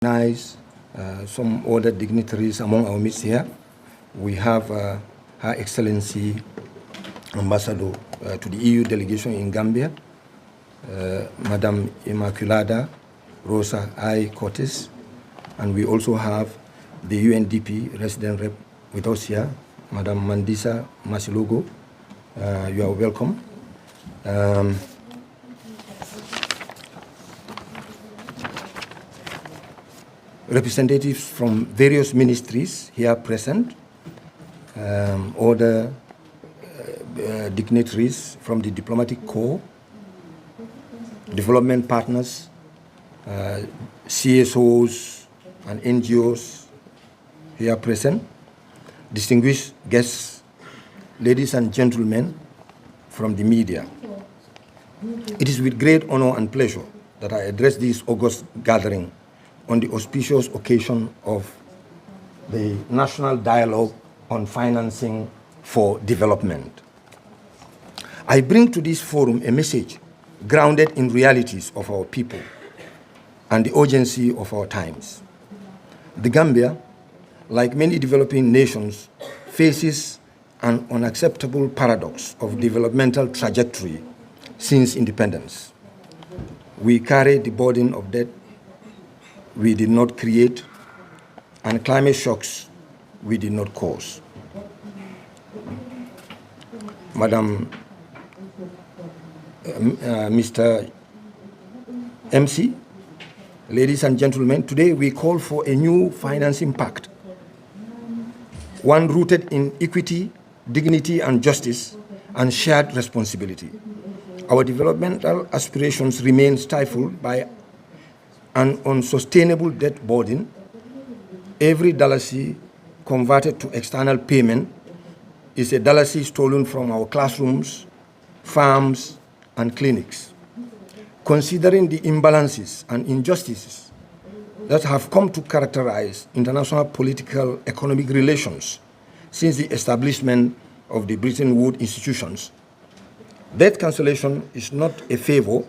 recognize some other dignitaries among our midst here. We have Her Excellency Ambassador to the EU delegation in Gambia, Madam Immaculada Rosa I. Cortes, and we also have the UNDP resident rep with us here, Madam Mandisa Masilogo. You are welcome. Representatives from various ministries here present, other dignitaries from the diplomatic corps, development partners, CSOs and NGOs here present, distinguished guests, ladies and gentlemen from the media. It is with great honor and pleasure that I address this august gathering on the auspicious occasion of the National Dialogue on Financing for Development. I bring to this forum a message grounded in realities of our people and the urgency of our times. The Gambia, like many developing nations, faces an unacceptable paradox of developmental trajectory since independence. We carry the burden of debt we did not create, and climate shocks we did not cause. Madam, Mr. MC, ladies and gentlemen, today we call for a new financing pact, one rooted in equity, dignity, and justice, and shared responsibility. Our developmental aspirations remain stifled by an unsustainable debt burden. Every dollar converted to external payment is a dollar stolen from our classrooms, farms, and clinics. Considering the imbalances and injustices that have come to characterize international political economic relations since the establishment of the Bretton Woods institutions, debt cancellation is not a favor,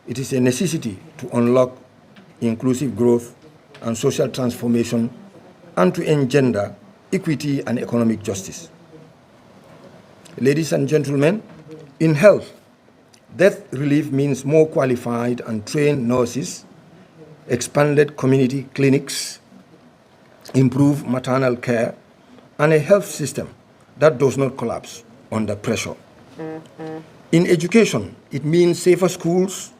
it is a necessity to unlock inclusive growth and social transformation, and to engender equity and economic justice. Ladies and gentlemen, in health, debt relief means more qualified and trained nurses, expanded community clinics, improved maternal care, and a health system that does not collapse under pressure. In education, it means safer schools,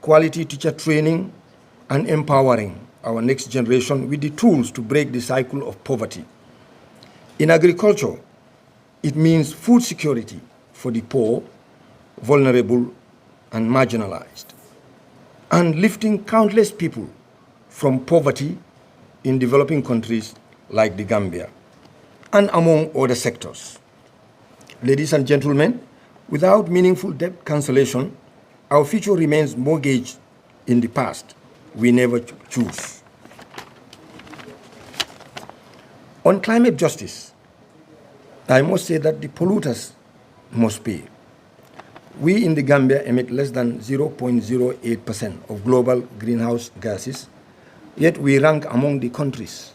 quality teacher training, and empowering our next generation with the tools to break the cycle of poverty. In agriculture, it means food security for the poor, vulnerable, and marginalized, and lifting countless people from poverty in developing countries like the Gambia, and among other sectors. Ladies and gentlemen, without meaningful debt cancellation, our future remains mortgaged in the past we never choose. On climate justice, I must say that the polluters must pay. We in the Gambia emit less than 0.08% of global greenhouse gases, yet we rank among the countries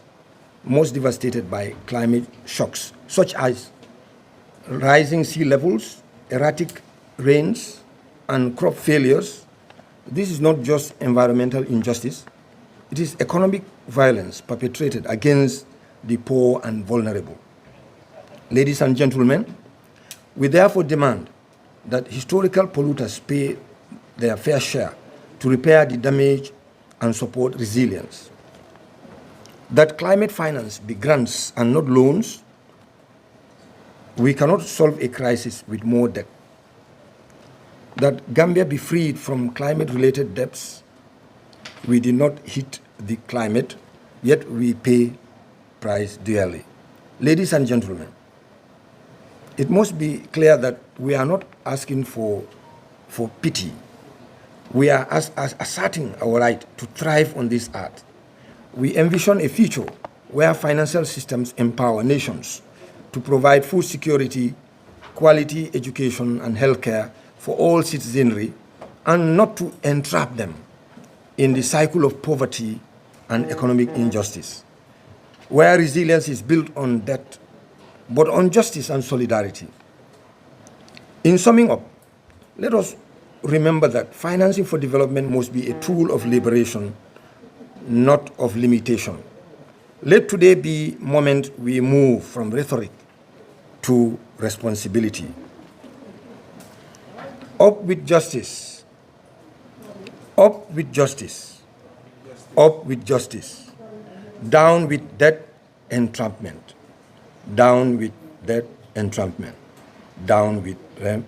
most devastated by climate shocks, such as rising sea levels, erratic rains, and crop failures. This is not just environmental injustice, it is economic violence perpetrated against the poor and vulnerable. Ladies and gentlemen, we therefore demand that historical polluters pay their fair share to repair the damage and support resilience. That climate finance be grants and not loans. We cannot solve a crisis with more debt. That Gambia be freed from climate-related debts. We did not hit the climate, yet we pay price dearly. Ladies and gentlemen, it must be clear that we are not asking for pity. We are asserting our right to thrive on this earth. We envision a future where financial systems empower nations to provide food security, quality education, and healthcare for all citizenry, and not to entrap them in the cycle of poverty and economic injustice, where resilience is built on debt, but on justice and solidarity. In summing up, let us remember that financing for development must be a tool of liberation, not of limitation. Let today be a moment we move from rhetoric to responsibility. Up with justice. Up with justice. Up with justice. Down with debt entrapment. Down with debt entrapment. Down with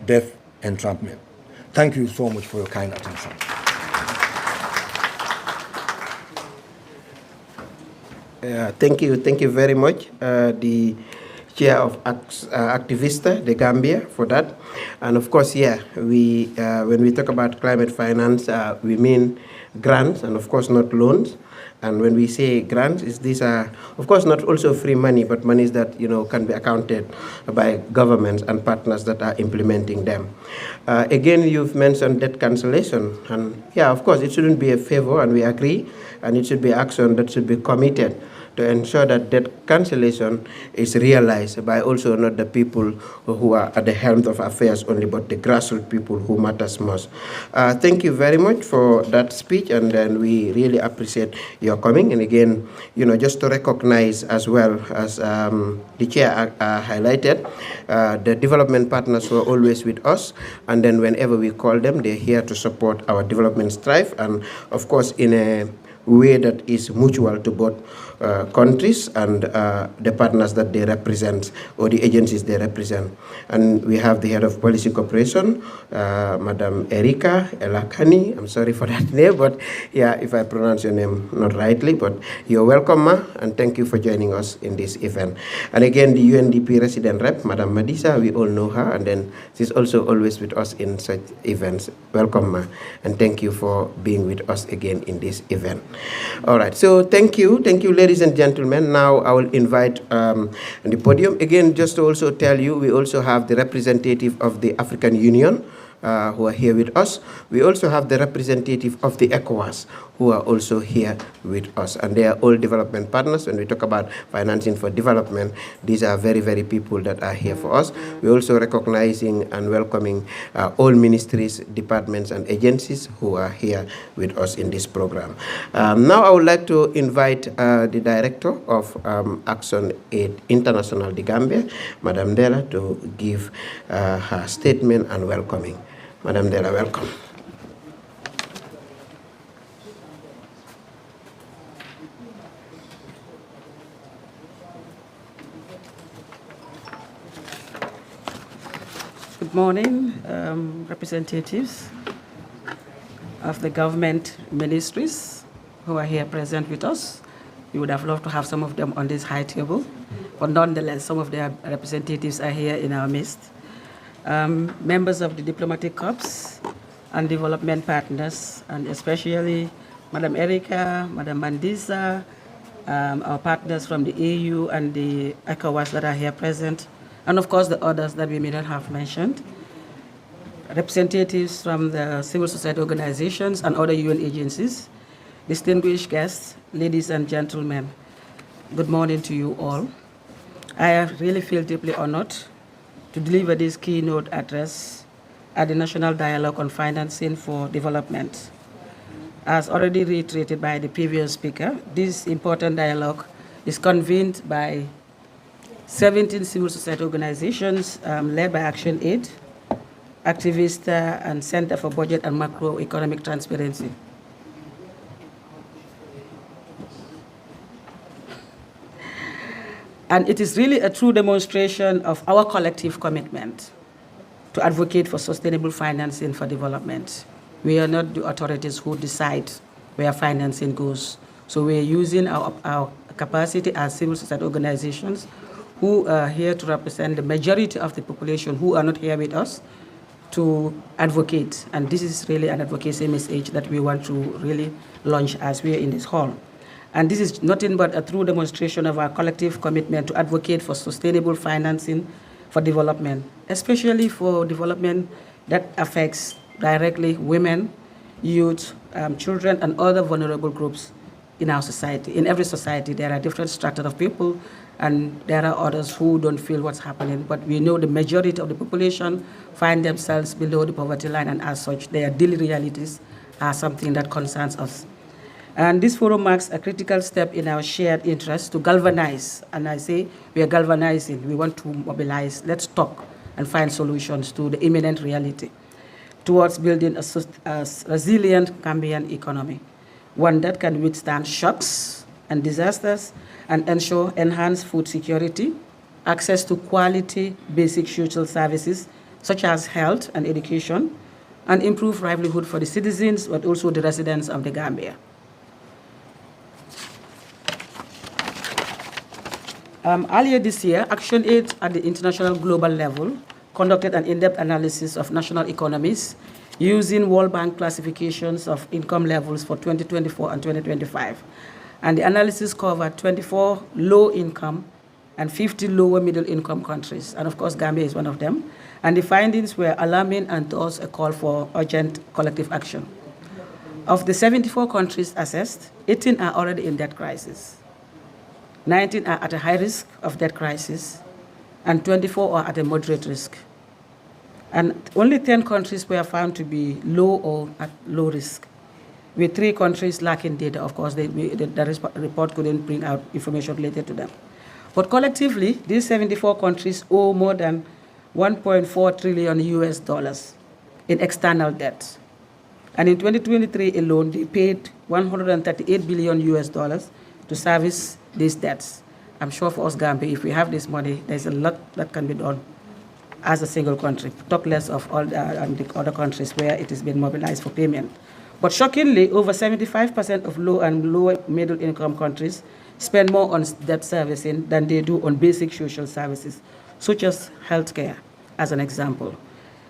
death entrapment. Thank you so much for your kind attention. Thank you very much, the chair of Activista, the Gambia, for that. And of course, yeah, when we talk about climate finance, we mean grants and of course not loans. And when we say grants, these are, of course, not also free money, but monies that can be accounted by governments and partners that are implementing them. Again, you've mentioned debt cancellation, and yeah, of course, it shouldn't be a favor, and we agree, and it should be action that should be committed to ensure that debt cancellation is realized by also not the people who are at the helm of affairs only, but the grassroots people who matters most. Thank you very much for that speech, and then we really appreciate your coming. And again, just to recognize as well as the chair highlighted, the development partners were always with us, and then whenever we call them, they're here to support our development strive, and of course in a way that is mutual to both countries and the partners that they represent or the agencies they represent. And we have the head of policy cooperation, Madam Erika Elakani. I'm sorry for that name, but yeah, if I pronounce your name not rightly, but you're welcome, ma, and thank you for joining us in this event. And again, the UNDP resident rep, Madam Madisa, we all know her, and then she's also always with us in such events. Welcome, ma, and thank you for being with us again in this event. All right, so thank you, ladies and gentlemen. Now I will invite the podium. Again, just to also tell you, we also have the representative of the African Union who are here with us. We also have the representative of the ECOWAS who are also here with us. And they are all development partners. When we talk about financing for development, these are very, very people that are here for us. We're also recognizing and welcoming all ministries, departments, and agencies who are here with us in this program. Now I would like to invite the director of ActionAid International, the Gambia, Madam Dela, to give her statement and welcoming. Madam Dela, welcome. Good morning, representatives of the government ministries who are here present with us. We would have loved to have some of them on this high table, but nonetheless, some of their representatives are here in our midst. Members of the diplomatic corps and development partners, and especially Madam Erika, Madam Mandisa, our partners from the EU and the ECOWAS that are here present, and of course the others that we may not have mentioned, representatives from the civil society organizations and other UN agencies, distinguished guests, ladies and gentlemen, good morning to you all. I really feel deeply honored to deliver this keynote address at the National Dialogue on Financing for Development. As already reiterated by the previous speaker, this important dialogue is convened by 17 civil society organizations led by ActionAid, Activista, and Center for Budget and Macroeconomic Transparency. And it is really a true demonstration of our collective commitment to advocate for sustainable financing for development. We are not the authorities who decide where financing goes. So we are using our capacity as civil society organizations who are here to represent the majority of the population who are not here with us to advocate. And this is really an advocacy message that we want to really launch as we are in this hall. And this is nothing but a true demonstration of our collective commitment to advocate for sustainable financing for development, especially for development that affects directly women, youth, children, and other vulnerable groups in our society. In every society, there are different strata of people, and there are others who don't feel what's happening. But we know the majority of the population find themselves below the poverty line, and as such, their daily realities are something that concerns us. And this forum marks a critical step in our shared interest to galvanize. And I say we are galvanizing. We want to mobilize. Let's talk and find solutions to the imminent reality towards building a resilient Gambian economy, one that can withstand shocks and disasters and ensure enhanced food security, access to quality basic social services such as health and education, and improve livelihood for the citizens, but also the residents of the Gambia. Earlier this year, ActionAid at the international global level conducted an in-depth analysis of national economies using World Bank classifications of income levels for 2024 and 2025. And the analysis covered 24 low-income and 50 lower middle-income countries. And of course, Gambia is one of them. And the findings were alarming and thus a call for urgent collective action. Of the 74 countries assessed, 18 are already in debt crisis. 19 are at a high risk of debt crisis, and 24 are at a moderate risk. And only 10 countries were found to be low or at low risk, with 3 countries lacking data. Of course, the report couldn't bring out information related to them. But collectively, these 74 countries owe more than $1.4 trillion in external debt. And in 2023 alone, they paid $138 billion to service these debts. I'm sure for us, Gambia, if we have this money, there's a lot that can be done as a single country, talk less of all the other countries where it has been mobilized for payment. But shockingly, over 75% of low and lower middle income countries spend more on debt servicing than they do on basic social services, such as healthcare, as an example.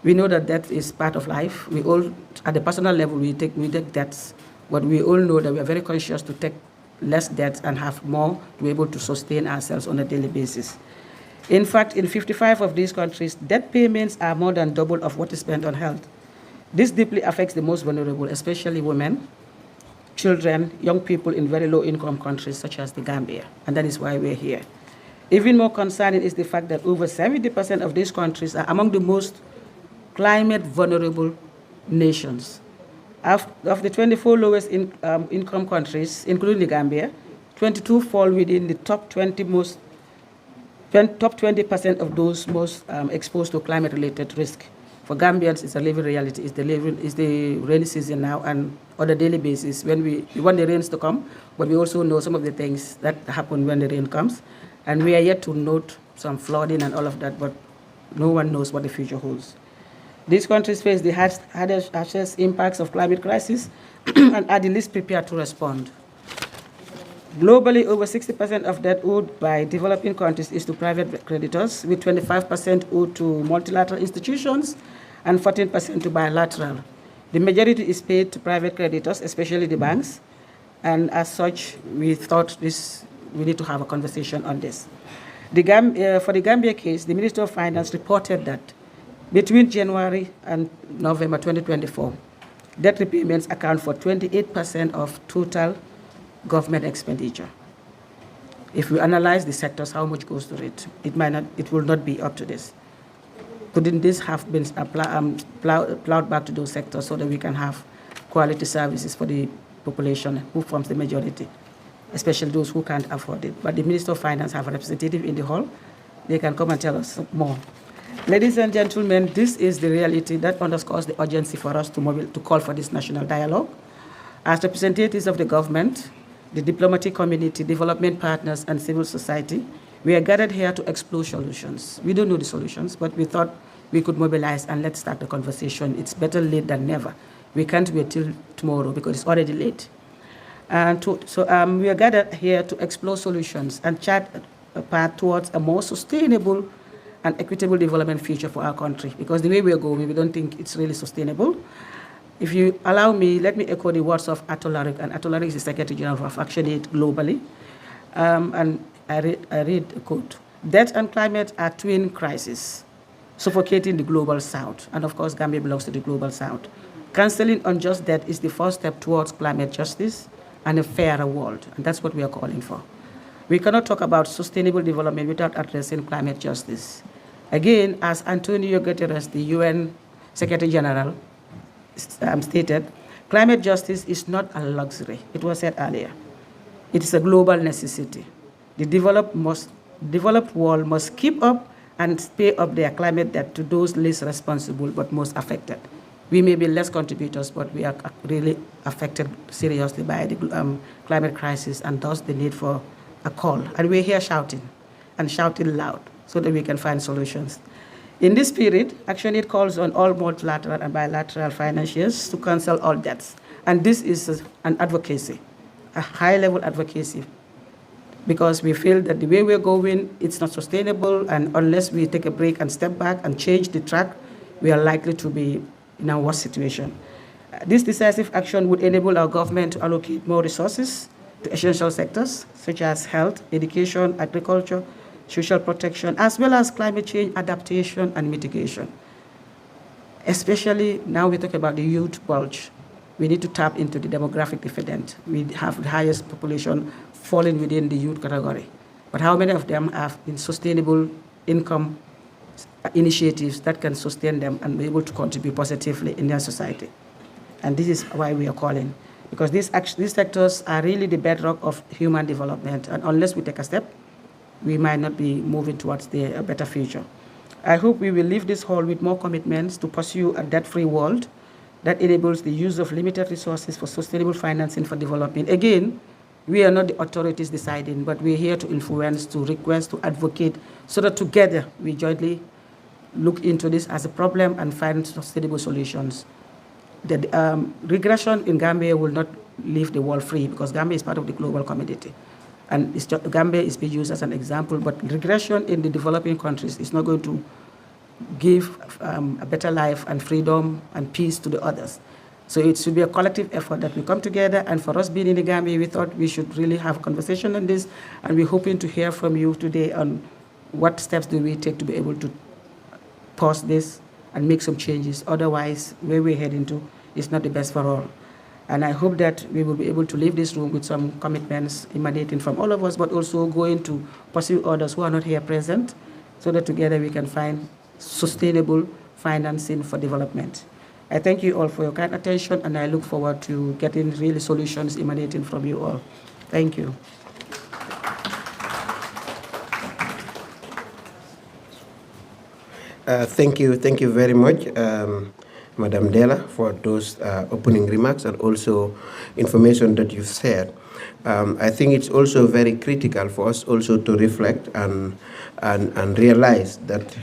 We know that debt is part of life. We all, at the personal level, we take debts, but we all know that we are very conscious to take less debt and have more to be able to sustain ourselves on a daily basis. In fact, in 55 of these countries, debt payments are more than double of what is spent on health. This deeply affects the most vulnerable, especially women, children, young people in very low-income countries such as the Gambia, and that is why we're here. Even more concerning is the fact that over 70% of these countries are among the most climate-vulnerable nations. Of the 24 lowest income countries, including the Gambia, 22 fall within the top 20% of those most exposed to climate-related risk. For Gambians, it's a living reality. It's the rainy season now, and on a daily basis, when we want the rains to come, but we also know some of the things that happen when the rain comes, and we are yet to note some flooding and all of that, but no one knows what the future holds. These countries face the harshest impacts of climate crisis and are the least prepared to respond. Globally, over 60% of debt owed by developing countries is to private creditors, with 25% owed to multilateral institutions and 14% to bilateral. The majority is paid to private creditors, especially the banks, and as such, we thought we need to have a conversation on this. For the Gambia case, the Minister of Finance reported that between January and November 2024, debt repayments account for 28% of total government expenditure. If we analyze the sectors, how much goes to it, it will not be up to this. Couldn't this have been plowed back to those sectors so that we can have quality services for the population who forms the majority, especially those who can't afford it? But the Minister of Finance have a representative in the hall. They can come and tell us more. Ladies and gentlemen, this is the reality that underscores the urgency for us to call for this national dialogue. As representatives of the government, the diplomatic community, development partners, and civil society, we are gathered here to explore solutions. We don't know the solutions, but we thought we could mobilize and let's start the conversation. It's better late than never. We can't wait till tomorrow because it's already late. And we are gathered here to explore solutions and chart a path towards a more sustainable and equitable development future for our country, because the way we are going, we don't think it's really sustainable. If you allow me, let me echo the words of Atolarik, and Atolarik is the Secretary General of ActionAid globally. And I read a quote: "Debt and climate are twin crises, suffocating the global south." And of course, Gambia belongs to the global south. Cancelling unjust debt is the first step towards climate justice and a fairer world. And that's what we are calling for. We cannot talk about sustainable development without addressing climate justice. Again, as Antonio Guterres, the UN Secretary General, stated, climate justice is not a luxury. It was said earlier. It is a global necessity. The developed world must keep up and pay up their climate debt to those least responsible but most affected. We may be less contributors, but we are really affected seriously by the climate crisis, and thus the need for a call. And we're here shouting, and shouting loud, so that we can find solutions. In this spirit, ActionAid calls on all multilateral and bilateral financiers to cancel all debts. And this is an advocacy, a high-level advocacy, because we feel that the way we're going, it's not sustainable, and unless we take a break and step back and change the track, we are likely to be in a worse situation. This decisive action would enable our government to allocate more resources to essential sectors, such as health, education, agriculture, social protection, as well as climate change adaptation and mitigation. Especially now we talk about the youth bulge. We need to tap into the demographic dividend. We have the highest population falling within the youth category. But how many of them have in sustainable income initiatives that can sustain them and be able to contribute positively in their society? And this is why we are calling, because these sectors are really the bedrock of human development, and unless we take a step, we might not be moving towards a better future. I hope we will leave this hall with more commitments to pursue a debt-free world that enables the use of limited resources for sustainable financing for development. Again, we are not the authorities deciding, but we're here to influence, to request, to advocate, so that together we jointly look into this as a problem and find sustainable solutions. The regression in Gambia will not leave the world free, because Gambia is part of the global community. And Gambia is being used as an example, but regression in the developing countries is not going to give a better life and freedom and peace to the others. So it should be a collective effort that we come together, and for us being in the Gambia, we thought we should really have a conversation on this, and we're hoping to hear from you today on what steps do we take to be able to pause this and make some changes. Otherwise, where we're heading to is not the best for all. And I hope that we will be able to leave this room with some commitments emanating from all of us, but also going to pursue others who are not here present, so that together we can find sustainable financing for development. I thank you all for your kind attention, and I look forward to getting really solutions emanating from you all. Thank you. Thank you very much, Madam Della, for those opening remarks and also information that you've shared. I think it's also very critical for us also to reflect and realize that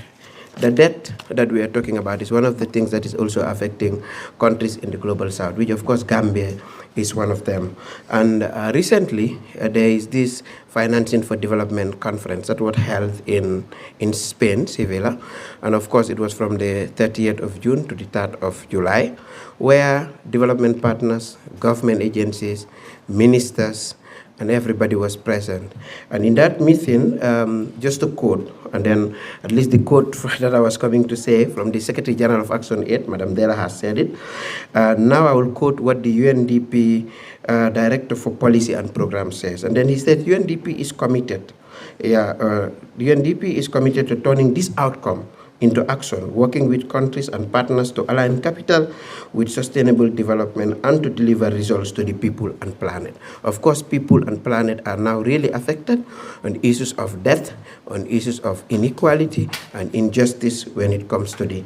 the debt that we are talking about is one of the things that is also affecting countries in the global south, which of course Gambia is one of them. And recently, there is this Financing for Development conference that was held in Spain, Sevilla. And of course, it was from the 30th of June to the 3rd of July, where development partners, government agencies, ministers, and everybody was present. And in that meeting, just a quote, and then at least the quote that I was coming to say from the Secretary General of ActionAid, Madam Della has said it. Now I will quote what the UNDP Director for Policy and Program says. And then he said, UNDP is committed. UNDP is committed to turning this outcome into action, working with countries and partners to align capital with sustainable development and to deliver results to the people and planet. Of course, people and planet are now really affected on issues of death, on issues of inequality and injustice when it comes to the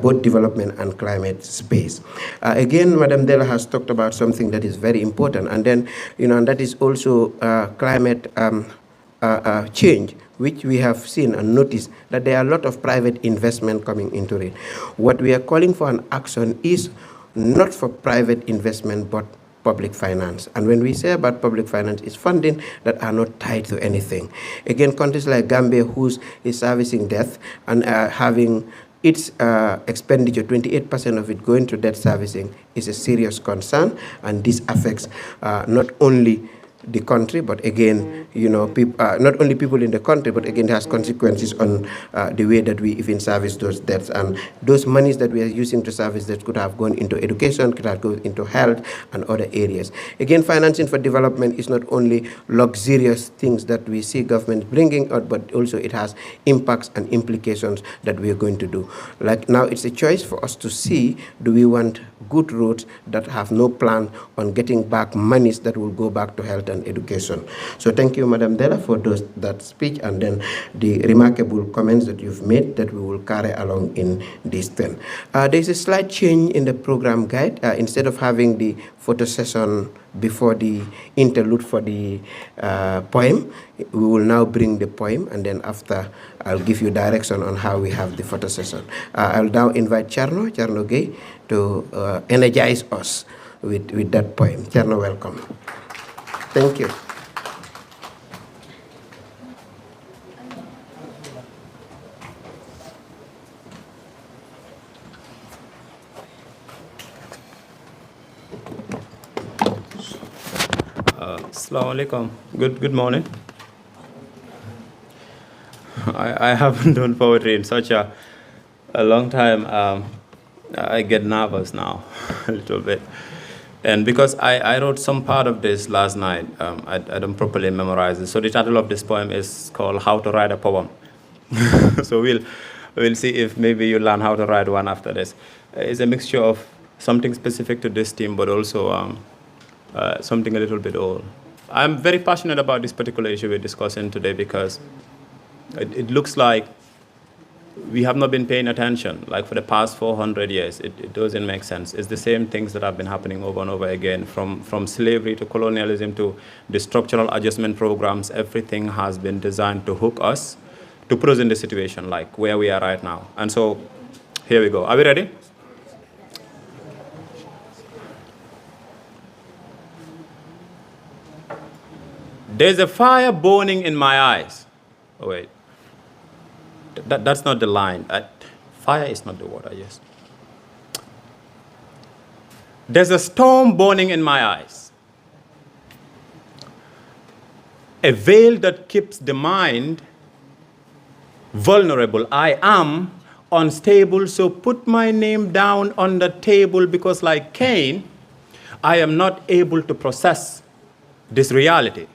both development and climate space. Again, Madam Della has talked about something that is very important, and then, and that is also climate change, which we have seen and noticed that there are a lot of private investment coming into it. What we are calling for an action is not for private investment, but public finance. And when we say about public finance, it's funding that are not tied to anything. Again, countries like Gambia, who is servicing debt and having its expenditure, 28% of it going to debt servicing, is a serious concern, and this affects not only the country, but again, you know, not only people in the country, but again, it has consequences on the way that we even service those debts. And those monies that we are using to service debts could have gone into education, could have gone into health and other areas. Again, financing for development is not only luxurious things that we see government bringing out, but also it has impacts and implications that we are going to do. Like now, it's a choice for us to see, do we want good roads that have no plan on getting back monies that will go back to health and education. So thank you, Madam Della, for that speech, and then the remarkable comments that you've made that we will carry along in this thing. There's a slight change in the program guide. Instead of having the photo session before the interlude for the poem, we will now bring the poem, and then after I'll give you direction on how we have the photo session. I'll now invite Charno Gay to energize us with that poem. Charno, welcome. Thank you. Assalamu alaikum. Good morning. I haven't done poetry in such a long time. I get nervous now a little bit. And because I wrote some part of this last night, I don't properly memorize it. So the title of this poem is called How to Write a Poem. So we'll see if maybe you learn how to write one after this. It's a mixture of something specific to this theme, but also something a little bit old. I'm very passionate about this particular issue we're discussing today because it looks like we have not been paying attention. Like for the past 400 years, it doesn't make sense. It's the same things that have been happening over and over again, from slavery to colonialism to the structural adjustment programs. Everything has been designed to hook us, to put us in the situation like where we are right now. And so here we go. Are we ready? There's a fire burning in my eyes. Oh, wait. That's not the line. Fire is not the word I used. There's a storm burning in my eyes. A veil that keeps the mind vulnerable. I am unstable, so put my name down on the table because like Cain, I am not able to process this reality.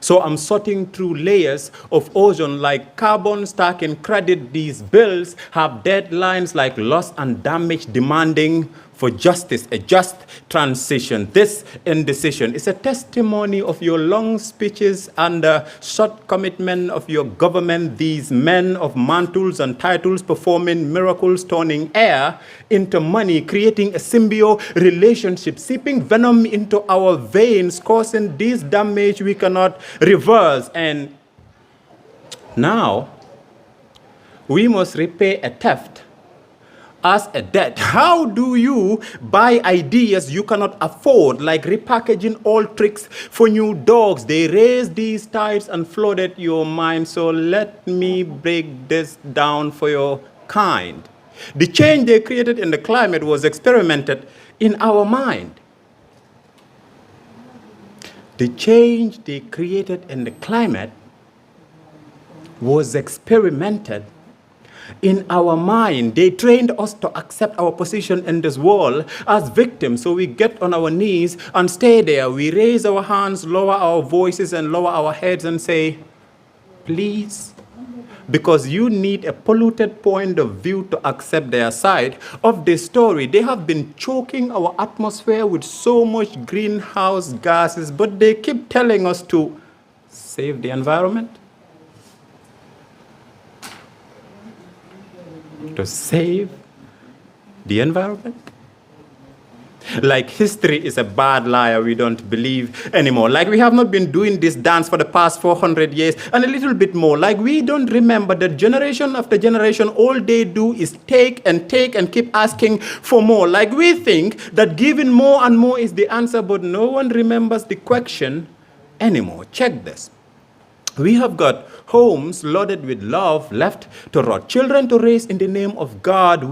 So I'm sorting through layers of ozone like carbon stacking credit. These bills have deadlines like loss and damage demanding for justice, a just transition. This indecision is a testimony of your long speeches and the short commitment of your government. These men of mantles and titles performing miracles, turning air into money, creating a symbiote relationship, seeping venom into our veins, causing this damage we cannot reverse. And now we must repay a theft as a debt. How do you buy ideas you cannot afford, like repackaging old tricks for new dogs? They raised these tides and flooded your mind. So let me break this down for your kind. The change they created in the climate was experimented in our mind. The change they created in the climate was experimented in our mind. They trained us to accept our position in this world as victims. So we get on our knees and stay there. We raise our hands, lower our voices, and lower our heads and say, please. Because you need a polluted point of view to accept their side of the story. They have been choking our atmosphere with so much greenhouse gases, but they keep telling us to save the environment. To save the environment. Like history is a bad liar we don't believe anymore. Like we have not been doing this dance for the past 400 years and a little bit more. Like we don't remember that generation after generation, all they do is take and keep asking for more. Like we think that giving more and more is the answer, but no one remembers the question anymore. Check this. We have got homes loaded with love left to rot. Children to raise in the name of God.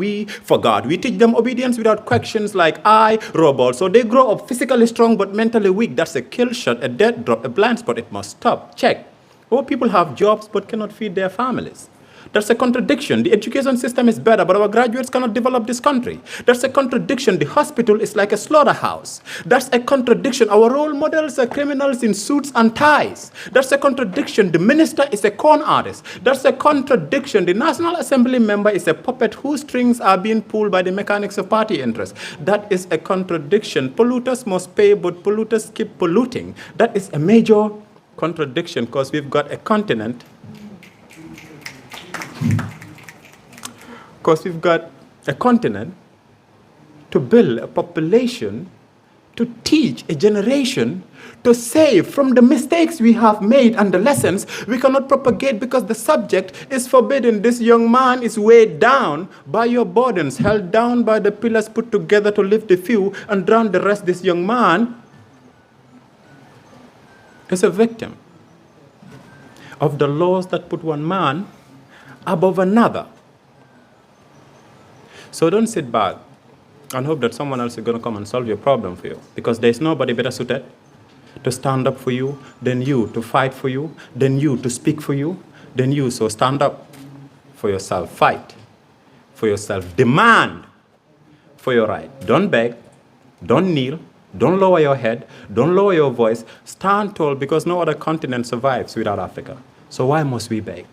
For God. We teach them obedience without questions like I, robot. So they grow up physically strong but mentally weak. That's a kill shot, a dead drop, a blind spot. It must stop. Check. Poor people have jobs but cannot feed their families. That's a contradiction. The education system is better, but our graduates cannot develop this country. That's a contradiction. The hospital is like a slaughterhouse. That's a contradiction. Our role models are criminals in suits and ties. That's a contradiction. The minister is a con artist. That's a contradiction. The National Assembly member is a puppet whose strings are being pulled by the mechanics of party interests. That is a contradiction. Polluters must pay, but polluters keep polluting. That is a major contradiction because we've got a continent. Because we've got a continent to build a population, to teach a generation, to save from the mistakes we have made and the lessons we cannot propagate because the subject is forbidden. This young man is weighed down by your burdens, held down by the pillars put together to lift the few and drown the rest. This young man is a victim of the laws that put one man above another. So don't sit back and hope that someone else is going to come and solve your problem for you, because there's nobody better suited to stand up for you than you, to fight for you, than you, to speak for you, than you. So stand up for yourself, fight for yourself, demand for your right. Don't beg, don't kneel, don't lower your head, don't lower your voice. Stand tall, because no other continent survives without Africa. So why must we beg?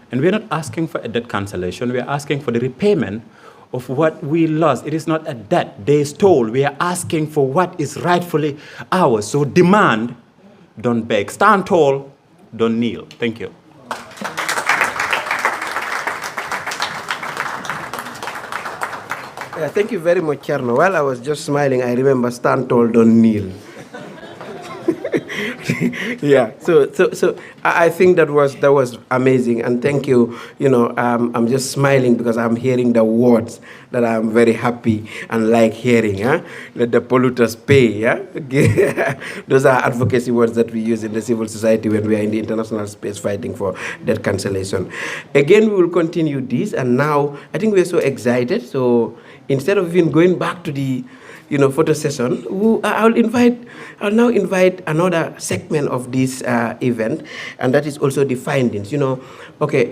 And we're not asking for a debt cancellation. We're asking for the repayment of what we lost. It is not a debt they stole. We are asking for what is rightfully ours. So demand, don't beg. Stand tall, don't kneel. Thank you. Thank you very much, Cherno. While I was just smiling, I remember stand tall, don't kneel. Yeah, so I think that was amazing, and thank you. I'm just smiling because I'm hearing the words that I'm very happy and like hearing. Let the polluters pay. Those are advocacy words that we use in the civil society when we are in the international space fighting for debt cancellation. Again, we will continue this, and now I think we're so excited. So instead of even going back to the photo session, I'll now invite another segment of this event, and that is also the findings. Okay,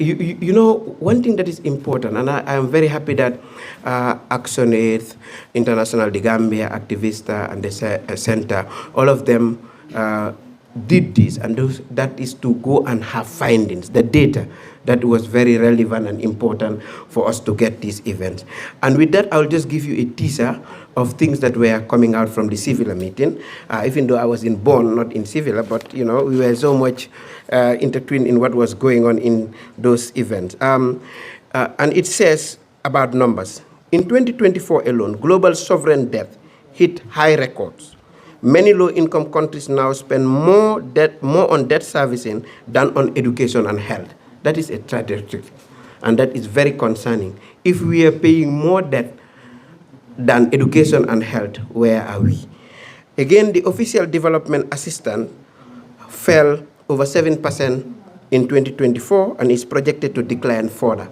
one thing that is important, and I am very happy that ActionAid, International, the Gambia, Activista, and the Center, all of them did this, and that is to go and have findings, the data that was very relevant and important for us to get these events. And with that, I'll just give you a teaser of things that were coming out from the Sevilla meeting, even though I was in Bonn, not in Sevilla, but we were so much intertwined in what was going on in those events. And it says about numbers. In 2024 alone, global sovereign debt hit high records. Many low-income countries now spend more on debt servicing than on education and health. That is a tragedy, and that is very concerning. If we are paying more debt than education and health, where are we? Again, the official development assistance fell over 7% in 2024 and is projected to decline further.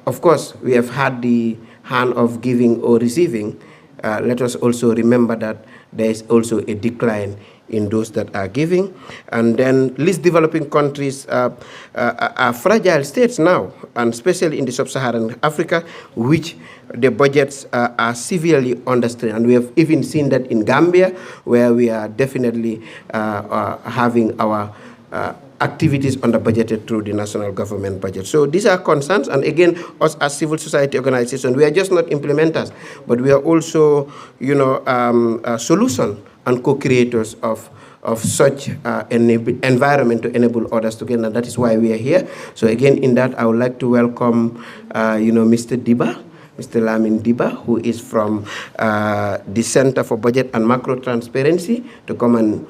Of course, we have had the hand of giving or receiving. Let us also remember that there is also a decline in those that are giving. And then least developing countries are fragile states now, and especially in the sub-Saharan Africa, which the budgets are severely understrained. And we have even seen that in Gambia, where we are definitely having our activities under-budgeted through the national government budget. So these are concerns, and again, us as civil society organizations, we are just not implementers, but we are also, solution and co-creators of such an environment to enable others to get, and that is why we are here. So again, in that, I would like to welcome, Mr. Diba, Mr. Lamin Diba, who is from the Center for Budget and Macro Transparency, to come and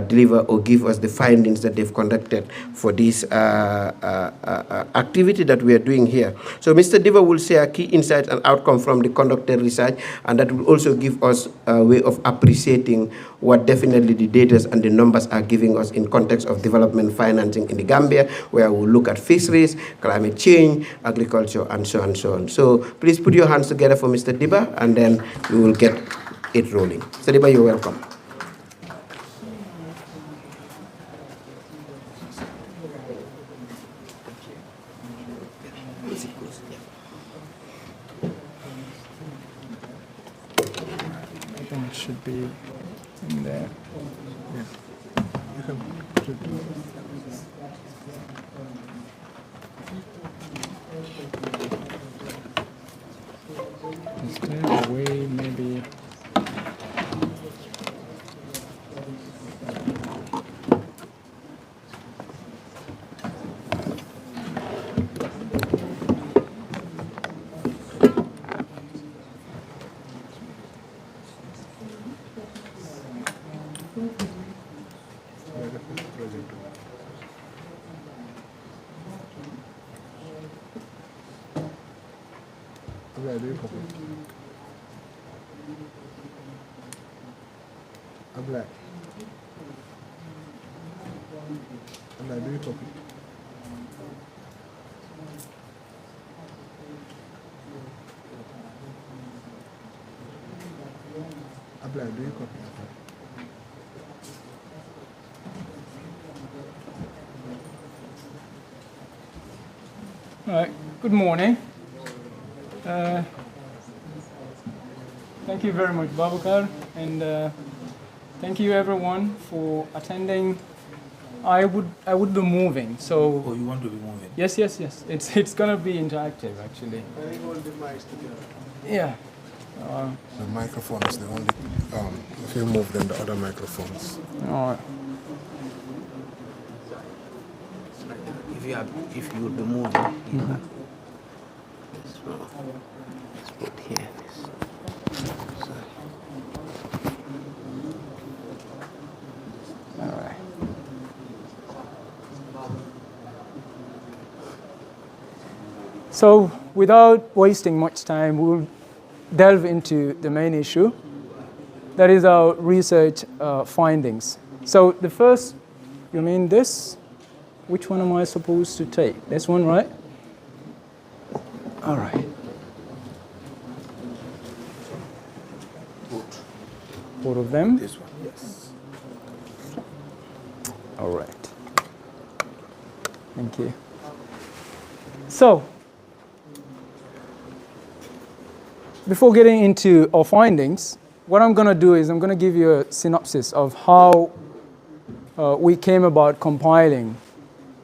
deliver or give us the findings that they've conducted for this activity that we are doing here. So Mr. Diva will share key insights and outcomes from the conducted research, and that will also give us a way of appreciating what definitely the data and the numbers are giving us in context of development financing in the Gambia, where we'll look at fisheries, climate change, agriculture, and so on and so on. So please put your hands together for Mr. Diba, and then we will get it rolling. Mr. Diba, you're welcome. It should be in there. Yeah. You can put it. Is there a way maybe? All right, good morning. Thank you very much, Babakar, and thank you everyone for attending. I would be moving, so. Oh, you want to be moving? Yes. It's gonna be interactive actually. Yeah. The microphone is the only. If you move, then the other microphones. All right. If you would be moving, let's put here. All right. So, without wasting much time, we'll delve into the main issue. That is our research findings. So, the first, you mean this? Which one am I supposed to take? This one, right? All right. Both of them? This one, yes. All right. Thank you. So, before getting into our findings, what I'm going to do is I'm going to give you a synopsis of how we came about compiling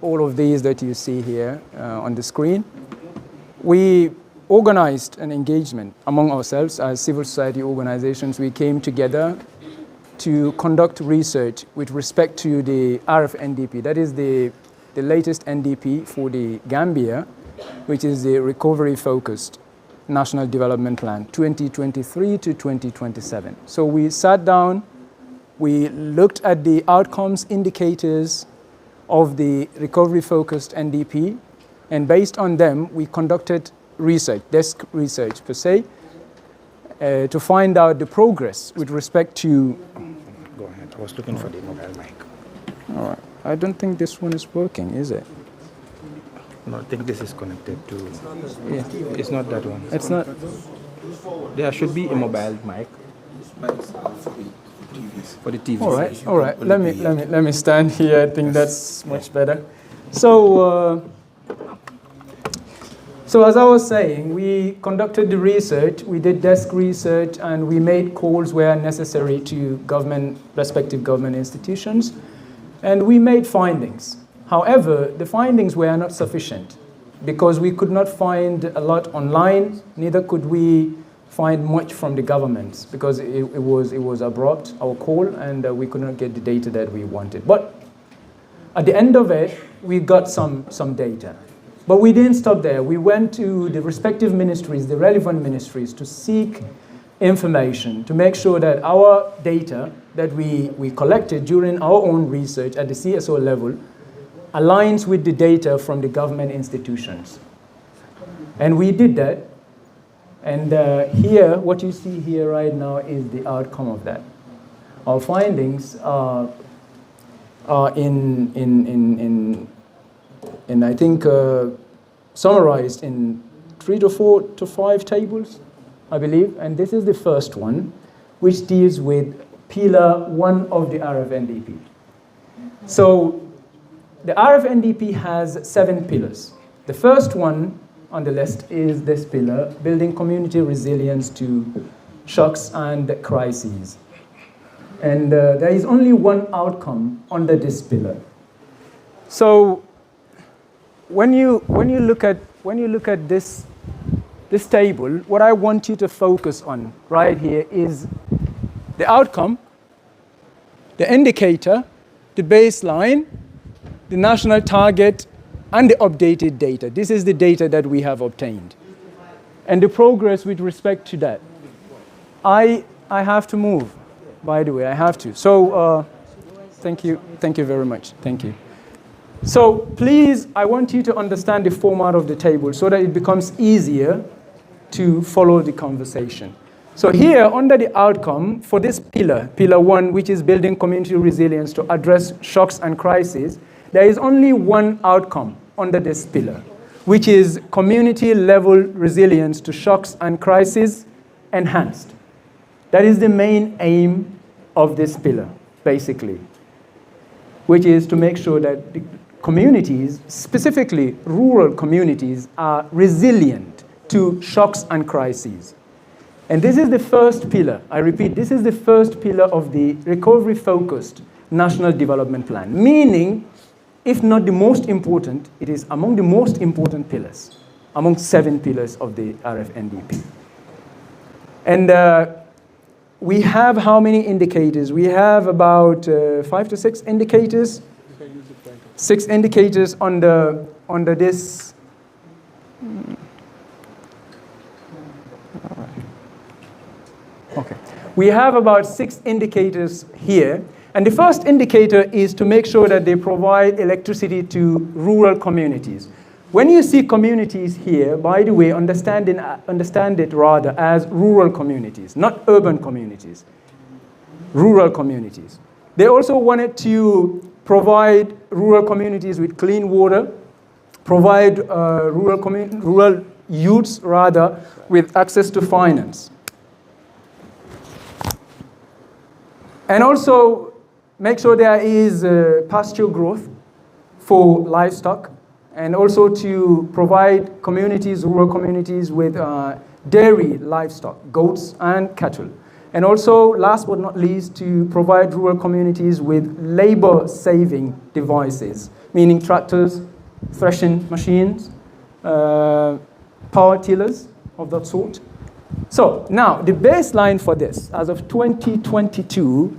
all of these that you see here on the screen. We organized an engagement among ourselves as civil society organizations. We came together to conduct research with respect to the RFNDP. That is the latest NDP for the Gambia, which is the recovery-focused National Development Plan, 2023 to 2027. So we sat down, we looked at the outcomes indicators of the recovery-focused NDP, and based on them, we conducted research, desk research per se, to find out the progress with respect to... Go ahead. I was looking for the mobile mic. All right. I don't think this one is working, is it? No, I think this is connected to... Yeah. It's not that one. It's not... There should be a mobile mic. For the TV. All right. Let me stand here. I think that's much better. So as I was saying, we conducted the research, we did desk research, and we made calls where necessary to respective government institutions, and we made findings. However, the findings were not sufficient because we could not find a lot online, neither could we find much from the governments because it was abrupt, our call, and we could not get the data that we wanted. But at the end of it, we got some data. But we didn't stop there. We went to the respective ministries, the relevant ministries, to seek information to make sure that our data that we collected during our own research at the CSO level aligns with the data from the government institutions. And we did that. And here, what you see here right now is the outcome of that. Our findings are in I think, summarized in 3 to 4 to 5 tables, I believe. And this is the first one, which deals with Pillar 1 of the RFNDP. So the RFNDP has 7 pillars. The first one on the list is this pillar, building community resilience to shocks and crises. And there is only one outcome under this pillar. So when you look at this table, what I want you to focus on right here is the outcome, the indicator, the baseline, the national target, and the updated data. This is the data that we have obtained. And the progress with respect to that. I have to move, by the way, I have to. So thank you very much, thank you. So please, I want you to understand the format of the table so that it becomes easier to follow the conversation. So here, under the outcome, for this pillar, Pillar 1, which is building community resilience to address shocks and crises, there is only one outcome under this pillar, which is community-level resilience to shocks and crises enhanced. That is the main aim of this pillar, basically, which is to make sure that the communities, specifically rural communities, are resilient to shocks and crises. And this is the first pillar. I repeat, this is the first pillar of the recovery-focused National Development Plan, meaning, if not the most important, it is among the most important pillars, among 7 pillars of the RFNDP. And we have how many indicators? We have about 5 to 6 indicators. 6 indicators under this. Okay. We have about 6 indicators here. And the first indicator is to make sure that they provide electricity to rural communities. When you see communities here, by the way, understand it rather as rural communities, not urban communities, rural communities. They also wanted to provide rural communities with clean water, provide rural youths rather with access to finance. And also make sure there is pasture growth for livestock, and also to provide communities, rural communities, with dairy livestock, goats and cattle. And also, last but not least, to provide rural communities with labor-saving devices, meaning tractors, threshing machines, power tillers of that sort. So now, the baseline for this, as of 2022,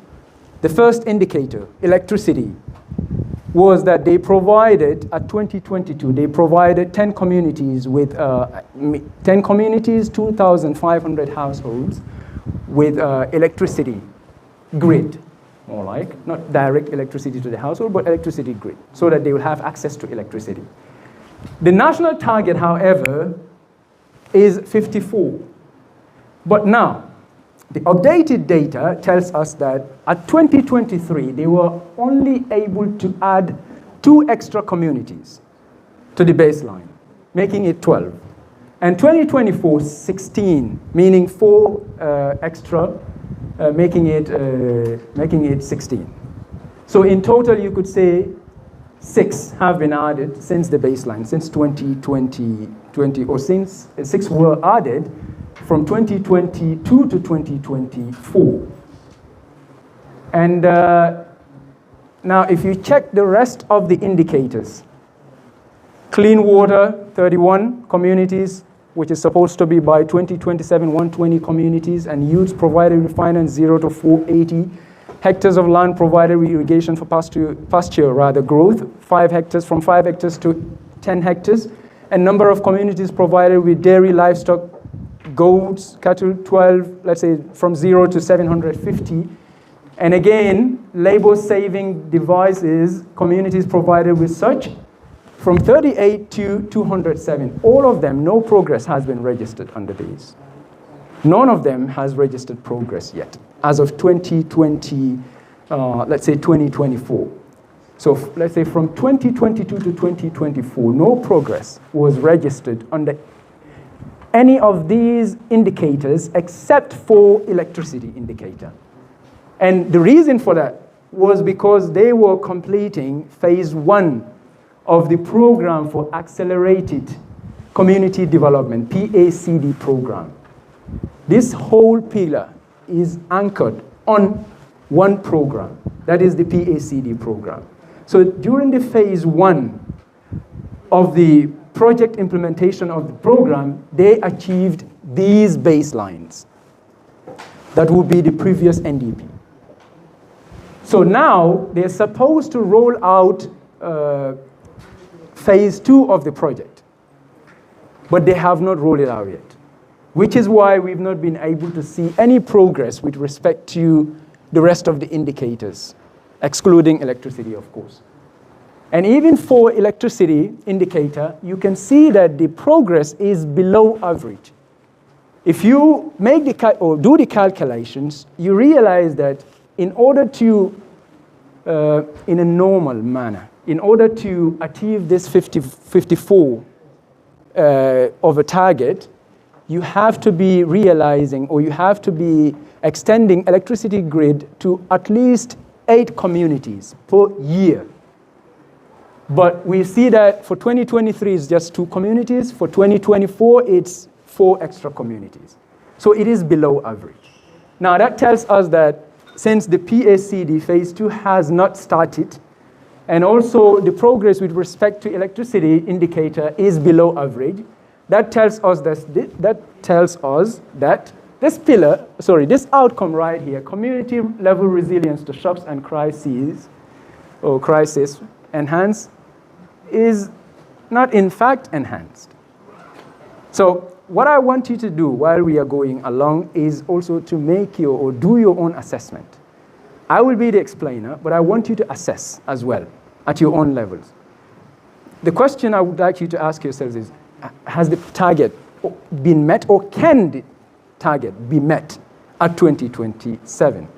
the first indicator, electricity, was that they provided, at 2022, they provided 10 communities with, 10 communities, 2,500 households with electricity grid, more like, not direct electricity to the household, but electricity grid, so that they will have access to electricity. The national target, however, is 54. But now, the updated data tells us that at 2023, they were only able to add 2 extra communities to the baseline, making it 12. And 2024, 16, meaning 4 extra, making it 16. So in total, you could say 6 have been added since the baseline, since 2020, or since 6 were added from 2022 to 2024. And now if you check the rest of the indicators, clean water, 31 communities, which is supposed to be by 2027, 120 communities, and youths provided with finance 0 to 480. Hectares of land provided with irrigation for pasture growth, 5 hectares, from 5 hectares to 10 hectares. And number of communities provided with dairy livestock goats, cattle 12, let's say from 0 to 750. And again, labor-saving devices, communities provided with such, from 38 to 207. All of them, no progress has been registered under these. None of them has registered progress yet, as of 2020, let's say 2024. So let's say from 2022 to 2024, no progress was registered under any of these indicators except for electricity indicator. And the reason for that was because they were completing phase 1 of the program for accelerated community development, PACD program. This whole pillar is anchored on one program, that is the PACD program. So during the phase 1 of the project implementation of the program, they achieved these baselines. That would be the previous NDP. So now they're supposed to roll out phase 2 of the project, but they have not rolled it out yet, which is why we've not been able to see any progress with respect to the rest of the indicators, excluding electricity, of course. And even for electricity indicator, you can see that the progress is below average. If you make or do the calculations, you realize that in order to, in a normal manner, in order to achieve this 54 of a target, you have to be realizing, or you have to be extending electricity grid to at least 8 communities per year. But we see that for 2023, it's just 2 communities. For 2024, it's 4 extra communities. So it is below average. Now that tells us that since the PACD phase 2 has not started, and also the progress with respect to electricity indicator is below average, that tells us that this pillar, this outcome right here, community level resilience to shocks and crises, or crisis enhanced, is not in fact enhanced. So what I want you to do while we are going along is also to make or do your own assessment. I will be the explainer, but I want you to assess as well at your own levels. The question I would like you to ask yourselves is, has the target been met, or can the target be met at 2027?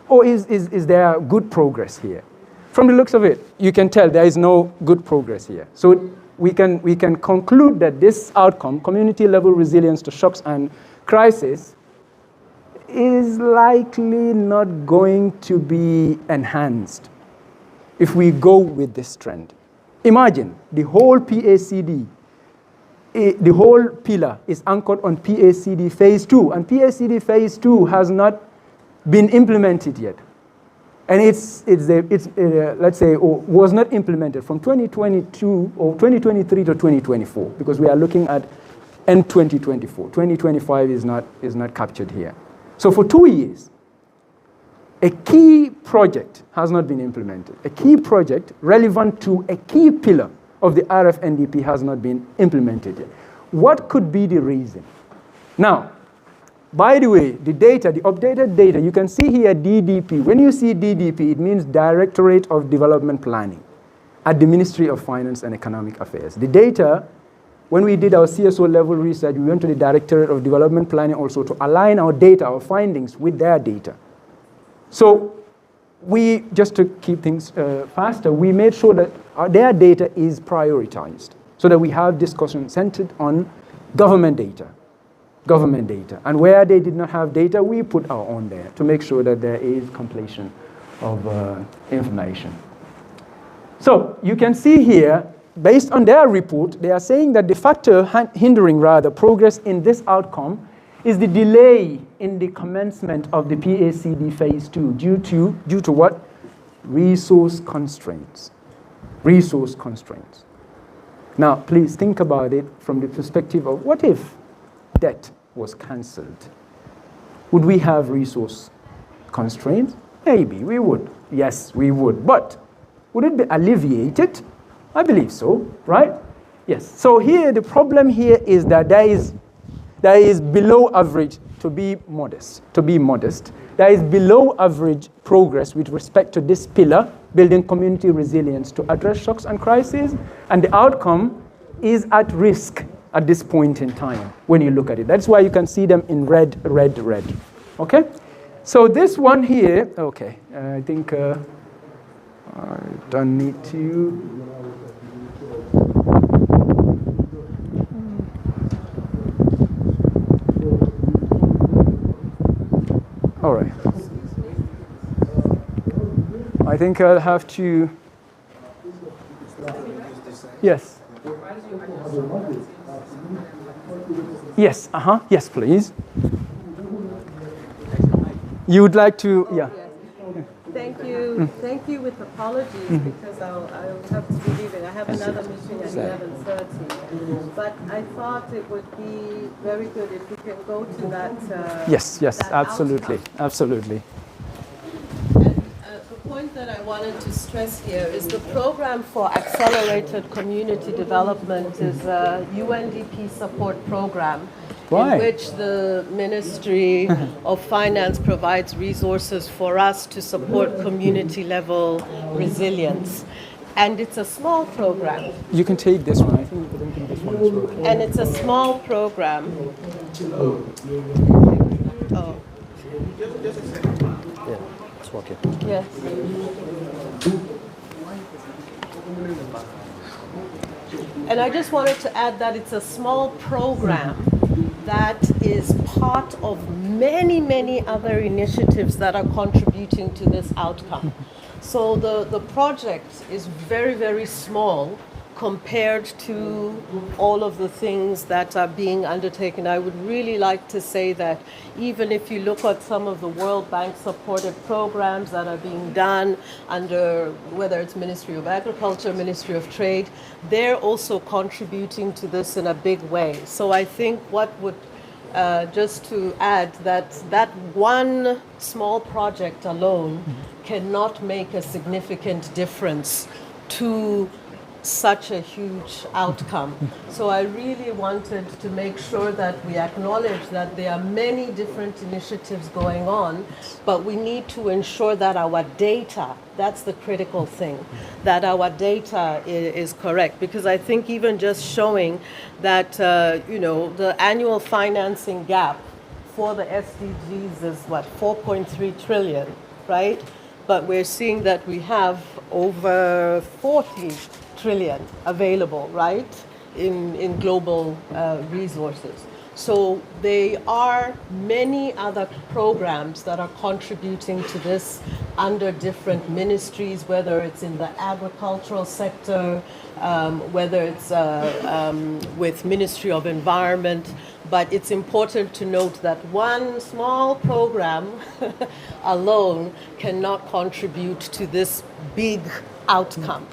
Or is there good progress here? From the looks of it, you can tell there is no good progress here. So we can conclude that this outcome, community level resilience to shocks and crisis, is likely not going to be enhanced if we go with this trend. Imagine the whole PACD, the whole pillar is anchored on PACD phase 2, and PACD phase 2 has not been implemented yet. And let's say, or was not implemented from 2022 or 2023 to 2024, because we are looking at end 2024. 2025 is not captured here. So for 2 years, a key project has not been implemented. A key project relevant to a key pillar of the RFNDP has not been implemented yet. What could be the reason? Now, by the way, the data, the updated data, you can see here DDP. When you see DDP, it means Directorate of Development Planning at the Ministry of Finance and Economic Affairs. The data, when we did our CSO level research, we went to the Directorate of Development Planning also to align our data, our findings with their data. So we, just to keep things faster, we made sure that their data is prioritized so that we have discussion centered on government data. And where they did not have data, we put our own there to make sure that there is completion of information. So you can see here, based on their report, they are saying that the factor hindering progress in this outcome is the delay in the commencement of the PACD phase 2 due to what? Resource constraints. Resource constraints. Now, please think about it from the perspective of what if debt was cancelled? Would we have resource constraints? Maybe we would. Yes, we would. But would it be alleviated? I believe so, right? Yes. So here, the problem here is that there is There is below average, to be modest, there is below average progress with respect to this pillar, building community resilience to address shocks and crises, and the outcome is at risk at this point in time when you look at it. That's why you can see them in red, red, red. Okay? So this one here, okay, I think I don't need to. All right. I think I'll have to. Yes. Yes. Yes, please. You would like to, yeah. Thank you. Thank you with apologies because I'll have to be leaving. I have another meeting at 11:30. But I thought it would be very good if we can go to that. Yes, that absolutely, outcome. absolutely. And the point that I wanted to stress here is the program for accelerated community development is a UNDP support program. Right. In which the Ministry of Finance provides resources for us to support community level resilience. And it's a small program. You can take this one. I think this one is working. And it's a small program. Oh. Yeah, it's working. Yes. And I just wanted to add that it's a small program that is part of many, many other initiatives that are contributing to this outcome. So the project is very, very small compared to all of the things that are being undertaken. I would really like to say that even if you look at some of the World Bank supported programs that are being done under whether it's Ministry of Agriculture, Ministry of Trade, they're also contributing to this in a big way. So I think what would, just to add that one small project alone cannot make a significant difference to such a huge outcome. So I really wanted to make sure that we acknowledge that there are many different initiatives going on, but we need to ensure that our data, that's the critical thing, that our data is correct. Because I think even just showing that, the annual financing gap for the SDGs is what, 4.3 trillion, right? But we're seeing that we have over 40 trillion available, right, in global resources. So there are many other programs that are contributing to this under different ministries, whether it's in the agricultural sector, whether it's with Ministry of Environment. But it's important to note that one small program alone cannot contribute to this big outcome.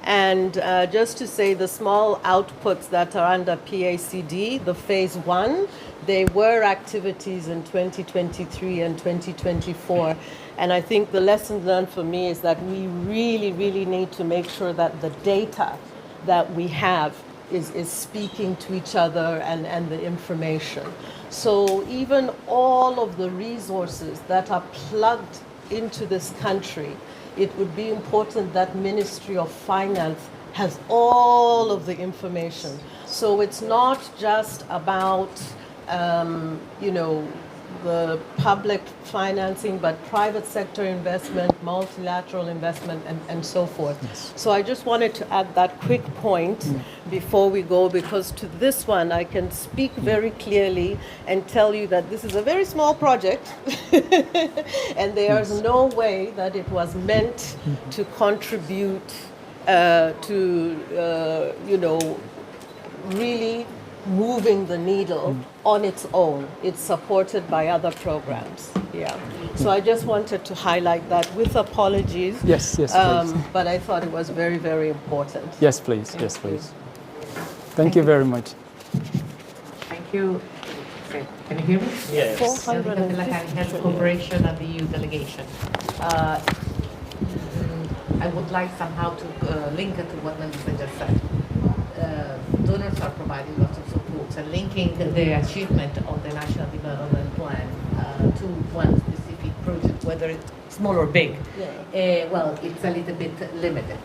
And just to say, the small outputs that are under PACD, the phase 1, they were activities in 2023 and 2024. And I think the lesson learned for me is that we really, really need to make sure that the data that we have is speaking to each other and the information. So even all of the resources that are plugged into this country, it would be important that Ministry of Finance has all of the information. So it's not just about, the public financing, but private sector investment, multilateral investment, and so forth. Yes. So I just wanted to add that quick point before we go, because to this one, I can speak very clearly and tell you that this is a very small project, and there's no way that it was meant to contribute to, really moving the needle on its own. It's supported by other programs. Yeah. So I just wanted to highlight that with apologies. Yes, please. But I thought it was very, very important. Yes, please. Yes, please. Thank you very much. Thank you. Okay. Can you hear me? Yes. 450 Head of Cooperation at the EU delegation. I would like somehow to link it to what Melissa just said. Donors are providing lots of support, So linking the achievement of the National Development Plan to one specific project, whether it's small or big, well, it's a little bit limited.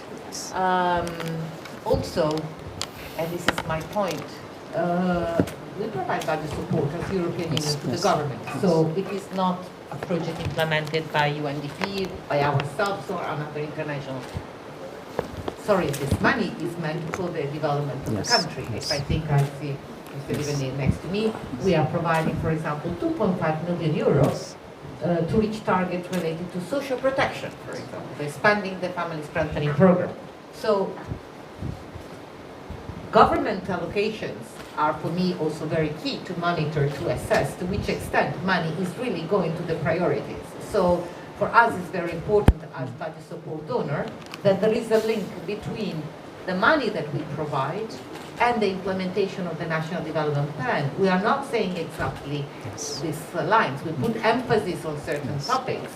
Also, and this is my point, we provide budget support as European Union to the government. So it is not a project implemented by UNDP, by ourselves, or another international. Sorry, this money is meant for the development of the country. If I think I see Mr. Livanet next to me, we are providing, for example, 2.5 million euros to reach targets related to social protection, for example, expanding the family strengthening program. So government allocations are, for me, also very key to monitor, to assess to which extent money is really going to the priorities. So for us, it's very important as budget support donor that there is a link between the money that we provide and the implementation of the National Development Plan. We are not saying exactly these lines. We put emphasis on certain topics,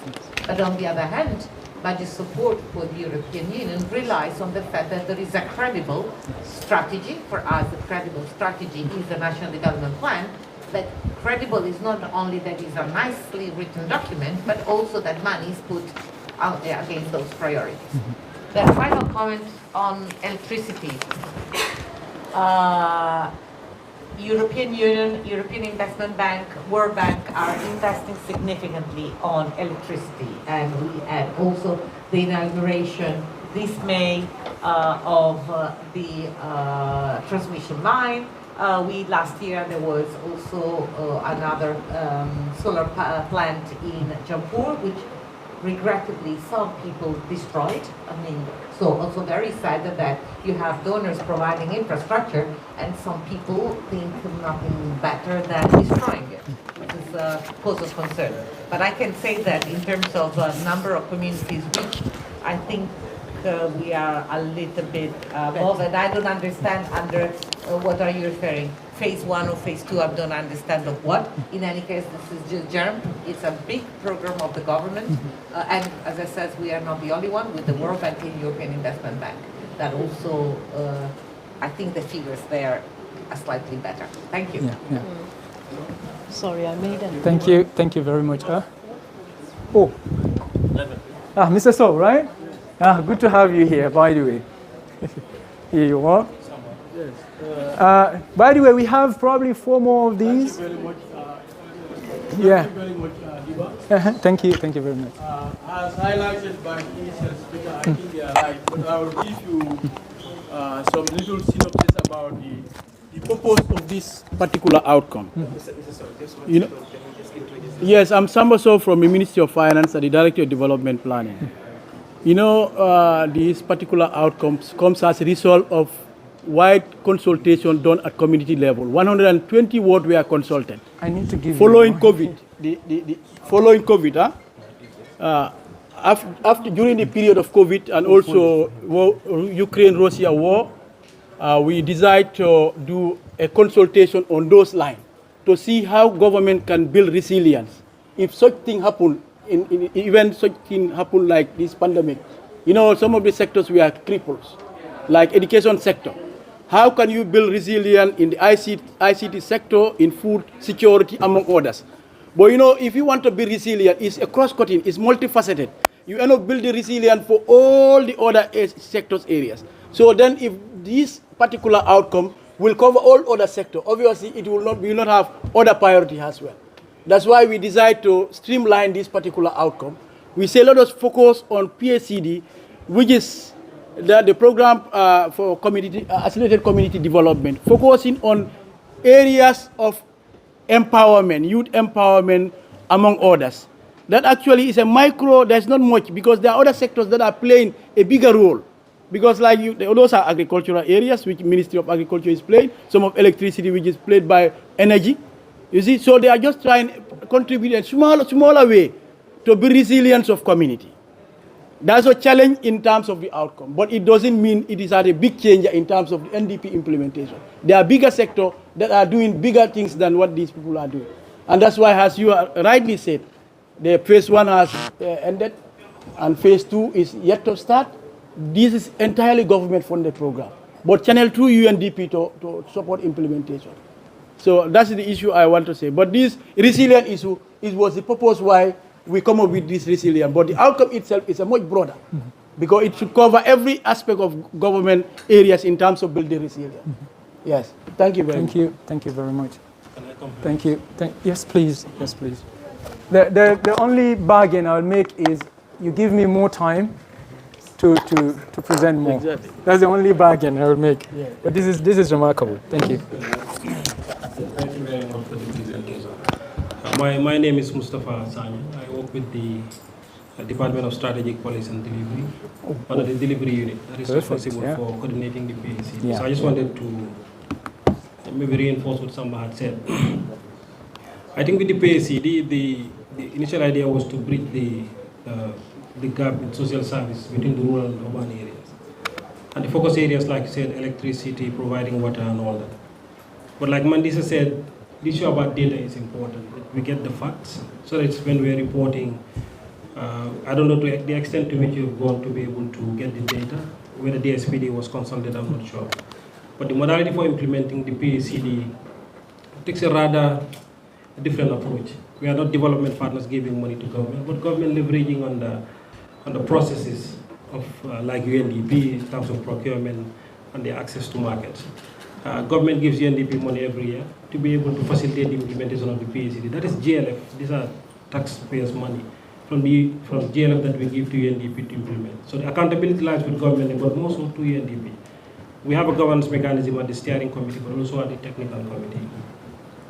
but on the other hand, budget support for the European Union relies on the fact that there is a credible strategy. For us, a credible strategy is the National Development Plan, but credible is not only that it's a nicely written document, but also that money is put out there against those priorities. The final comment on electricity. European Union, European Investment Bank, World Bank are investing significantly on electricity, and we had also the inauguration this May of the transmission line. Last year there was also another solar plant in Jampur, which regrettably some people destroyed. I mean, so also very sad that you have donors providing infrastructure and some people think nothing better than destroying it, which is a cause of concern. But I can say that in terms of number of communities reached, I think we are a little bit above, and I don't understand under what are you referring? Phase 1 or phase 2, I don't understand of what. In any case, this is just GERM. It's a big program of the government. And as I said, we are not the only one with the World Bank and European Investment Bank. That also, I think the figures there are slightly better. Thank you. Sorry, I made an... Thank you very much. Mr. So, right? Good to have you here, by the way. Here you are. By the way, we have probably 4 more of these. Thank you very much. Yeah. Thank you very much, Diba. Thank you very much. As highlighted by the initial speaker, I think they are right, but I will give you some little synopsis about the purpose of this particular outcome. You know, yes, I'm Sambaso from the Ministry of Finance and the Director of Development Planning. You know, this particular outcome comes as a result of wide consultation done at community level. 120 wards were consulted. I need to give following you COVID, following COVID, during the period of COVID and also Ukraine-Russia war, we decided to do a consultation on those lines to see how government can build resilience. If such thing happen, even such thing happen like this pandemic, you know, some of the sectors were cripples, like education sector. How can you build resilience in the ICT sector, in food security, among others? But you know, if you want to be resilient, it's a cross-cutting, it's multifaceted. You end up building resilience for all the other sectors areas. So then if this particular outcome will cover all other sectors, obviously it will not have other priorities as well. That's why we decide to streamline this particular outcome. We say let us focus on PACD, which is the program for accelerated community development, focusing on areas of empowerment, youth empowerment, among others. That actually is a micro, there's not much, because there are other sectors that are playing a bigger role. Because like those are agricultural areas, which Ministry of Agriculture is playing, some of electricity, which is played by energy. You see, so they are just trying to contribute in a smaller way to be resilience of community. That's a challenge in terms of the outcome, but it doesn't mean it is a big change in terms of the NDP implementation. There are bigger sectors that are doing bigger things than what these people are doing. And that's why, as you rightly said, the phase 1 has ended and phase 2 is yet to start. This is entirely government-funded program, but channel through UNDP to support implementation. So that's the issue I want to say. But this resilient issue was the purpose why we come up with this resilience. But the outcome itself is a much broader, because it should cover every aspect of government areas in terms of building resilience. Yes, thank you very much. Thank you very much. Thank you. Yes, please. Yes, please. The only bargain I'll make is you give me more time to present more. Exactly. That's the only bargain I will make. Yeah. But this is remarkable. Thank you. Thank you very much for the presentation. My name is Mustafa Sanya. I work with the Department of Strategic Policy and Delivery, under the delivery unit that is responsible for coordinating the PAC. Yeah. So I just wanted to maybe reinforce what Samba had said. I think with the PAC, the initial idea was to bridge the gap in social service between the rural and urban areas. And the focus areas, like you said, electricity, providing water and all that. But like Mandisa said, the issue about data is important. We get the facts, so that it's when we're reporting, I don't know to the extent to which you've gone to be able to get the data. Whether the SPD was consulted, I'm not sure. But the modality for implementing the PACD takes a rather different approach. We are not development partners giving money to government, but government leveraging on the processes of like UNDP in terms of procurement and the access to markets. Government gives UNDP money every year to be able to facilitate the implementation of the PACD. That is GLF. These are taxpayers' money from GLF that we give to UNDP to implement. So the accountability lies with government, but more so to UNDP. We have a governance mechanism at the steering committee, but also at the technical committee,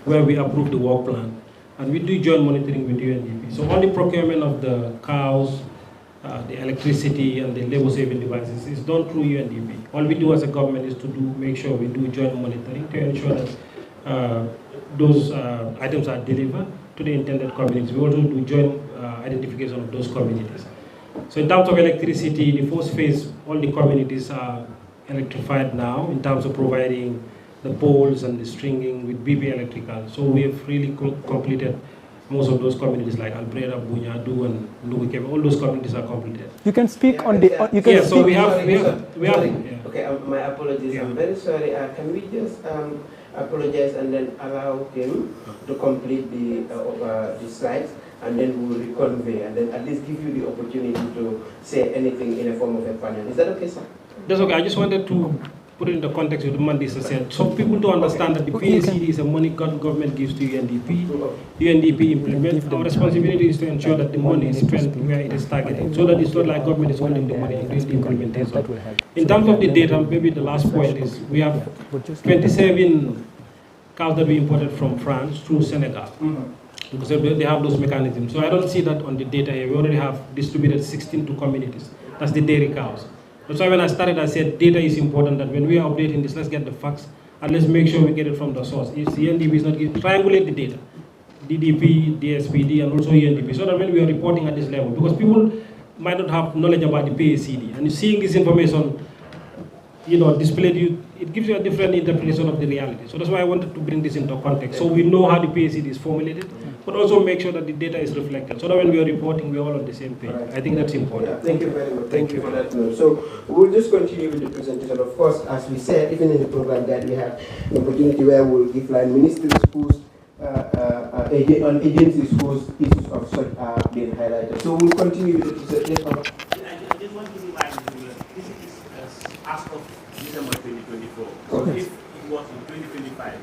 where we approve the work plan. And we do joint monitoring with UNDP. So all the procurement of the cows, the electricity and the labor-saving devices is done through UNDP. All we do as a government is to make sure we do joint monitoring to ensure that those items are delivered to the intended communities. We also do joint identification of those communities. So in terms of electricity, the first phase, all the communities are electrified now in terms of providing the poles and the stringing with BP Electrical. So we have really completed most of those communities like Albreda, Bunyadu, and Lugukebe. All those communities are completed. You can speak on the. You can yeah, speak. so we have. Okay, my apologies. I'm very sorry. Can we just apologize and then allow him to complete the slides, and then we will reconvey, and then at least give you the opportunity to say anything in a form of a panel. Is that okay, sir? That's okay. I just wanted to put it in the context of what Mandisa said. So people to understand that the PACD is a money government gives to UNDP. UNDP implements. Our responsibility is to ensure that the money is spent where it is targeted, so that it's not like government is holding the money and doing the implementation. In terms of the data, maybe the last point is we have 27 cows that we imported from France through Senegal. Because they have those mechanisms. So I don't see that on the data here. We already have distributed 16 to communities. That's the dairy cows. That's why when I started, I said data is important, that when we are updating this, let's get the facts and let's make sure we get it from the source. If the UNDP is not giving, triangulate the data, DDP, DSPD, and also UNDP, so that when we are reporting at this level, because people might not have knowledge about the PACD, and seeing this information, displayed, it gives you a different interpretation of the reality. So that's why I wanted to bring this into context, so we know how the PACD is formulated, but also make sure that the data is reflected, so that when we are reporting, we're all on the same page. Right. I think that's important. Yeah, thank you very much. Thank you for that. So we'll just continue with the presentation. Of course, as we said, even in the program that we have an opportunity where we'll give line ministers whose on agencies whose issues of such are being highlighted. So we'll continue with the presentation. I just want to remind you that this is as of December 2024. So if it was in 2025,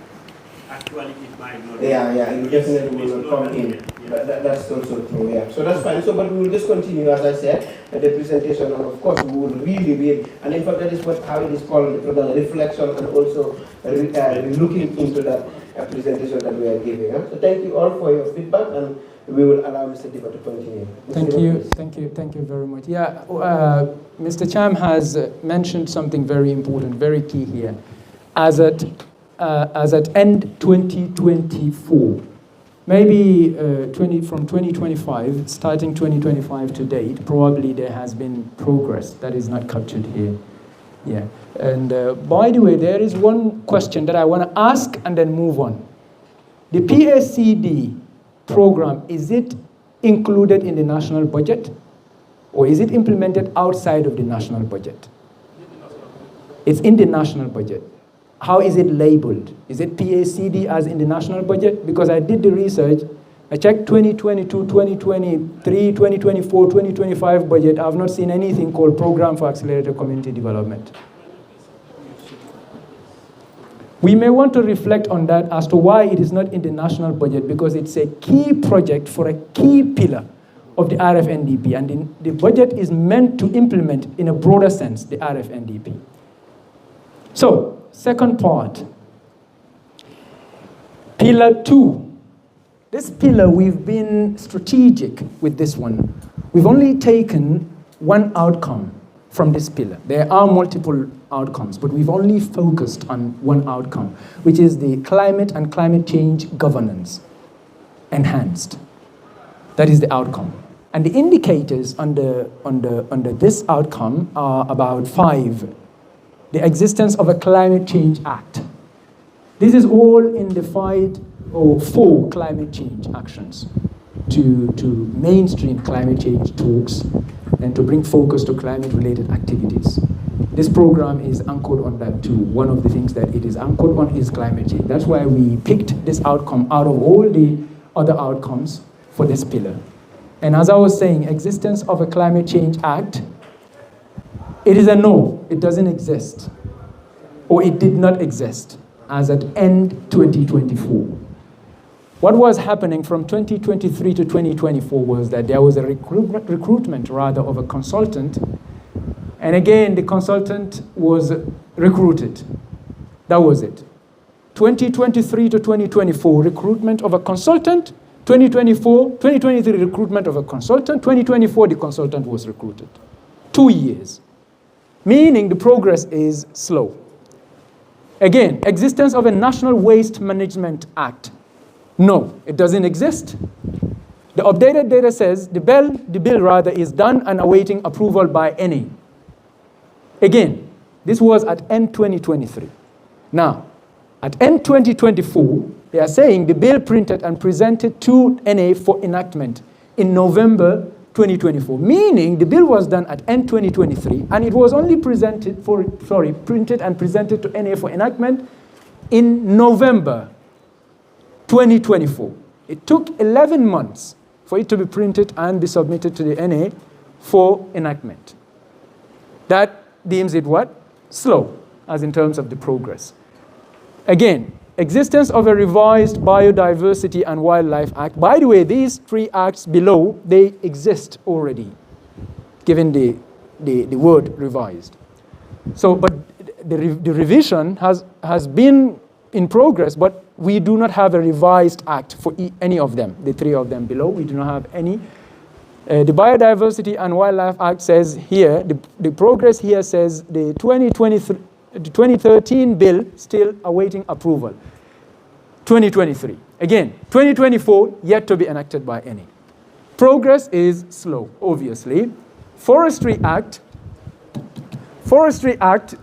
actually it might not. Yeah, it definitely will not come in. That's also true, yeah. So that's fine. So, but we will just continue, as I said, the presentation, and of course we will really read, and in fact that is how it is called, the reflection, and also looking into that presentation that we are giving. So thank you all for your feedback, and we will allow Mr. Diba to continue. Thank you very much. Yeah, Mr. Cham has mentioned something very important, very key here. As at end 2024, maybe from 2025, starting 2025 to date, probably there has been progress that is not captured here. Yeah. And by the way, there is one question that I want to ask and then move on. The PACD program, is it included in the national budget, or is it implemented outside of the national budget? It's in the national budget. how is it labeled? Is it PACD as in the national budget? Because I did the research, I checked 2022, 2023, 2024, 2025 budget. I've not seen anything called Program for Accelerated Community Development. We may want to reflect on that as to why it is not in the national budget, because it's a key project for a key pillar of the RFNDP, and the budget is meant to implement, in a broader sense, the RFNDP. So, second part, Pillar 2. This pillar, we've been strategic with this one. We've only taken one outcome from this pillar. There are multiple outcomes, but we've only focused on one outcome, which is the climate and climate change governance enhanced. That is the outcome. And the indicators under this outcome are about 5. The existence of a climate change act. This is all in the fight or for climate change actions to mainstream climate change talks and to bring focus to climate-related activities. This program is anchored on that too. One of the things that it is anchored on is climate change. That's why we picked this outcome out of all the other outcomes for this pillar. And as I was saying, existence of a climate change act, it is a no, it doesn't exist. Or it did not exist as at end 2024. What was happening from 2023 to 2024 was that there was a recruitment rather of a consultant. And again, the consultant was recruited. That was it. 2023 to 2024, recruitment of a consultant. 2023, recruitment of a consultant. 2024, the consultant was recruited. 2 years. Meaning the progress is slow. Again, existence of a National Waste Management Act. No, it doesn't exist. The updated data says the bill is done and awaiting approval by NA. Again, this was at end 2023. Now, at end 2024, they are saying the bill printed and presented to NA for enactment in November 2024, meaning the bill was done at end 2023 and it was only printed and presented to NA for enactment in November 2024. It took 11 months for it to be printed and be submitted to the NA for enactment. That deems it what? Slow, as in terms of the progress. Again, existence of a revised Biodiversity and Wildlife Act. By the way, these 3 acts below, they exist already, given the word revised. So, but the revision has been in progress, but we do not have a revised act for any of them, the 3 of them below. We do not have any. The Biodiversity and Wildlife Act says here, the progress here says the 2013 bill still awaiting approval. 2023. Again, 2024 yet to be enacted by any. Progress is slow, obviously. Forestry Act,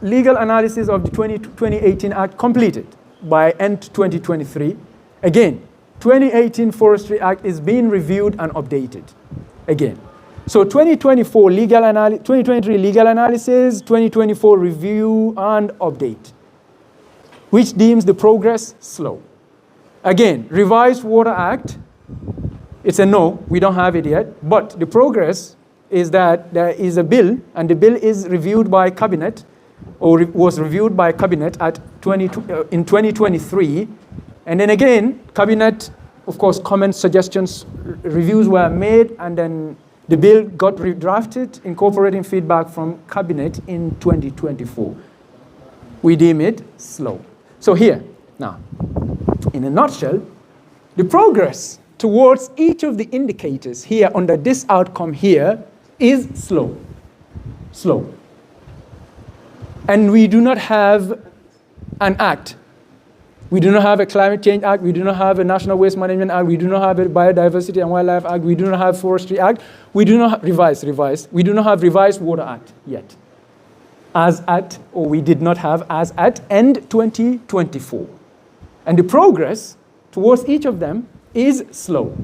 legal analysis of the 2018 Act completed by end 2023. Again, 2018 Forestry Act is being reviewed and updated. Again. So 2024 2023 legal analysis, 2024 review and update, which deems the progress slow. Again, revised Water Act, it's a no, we don't have it yet, but the progress is that there is a bill, and the bill is reviewed by Cabinet, or was reviewed by Cabinet in 2023, and then again, Cabinet, of course, comments, suggestions, reviews were made, and then the bill got redrafted, incorporating feedback from Cabinet in 2024. We deem it slow. So here, now, in a nutshell, the progress towards each of the indicators here under this outcome here is slow. Slow. And we do not have an act. We do not have a Climate Change Act. We do not have a National Waste Management Act. We do not have a Biodiversity and Wildlife Act. We do not have Forestry Act. We do not have revised. We do not have revised Water Act yet. As at, or we did not have as at end 2024. And the progress towards each of them is slow.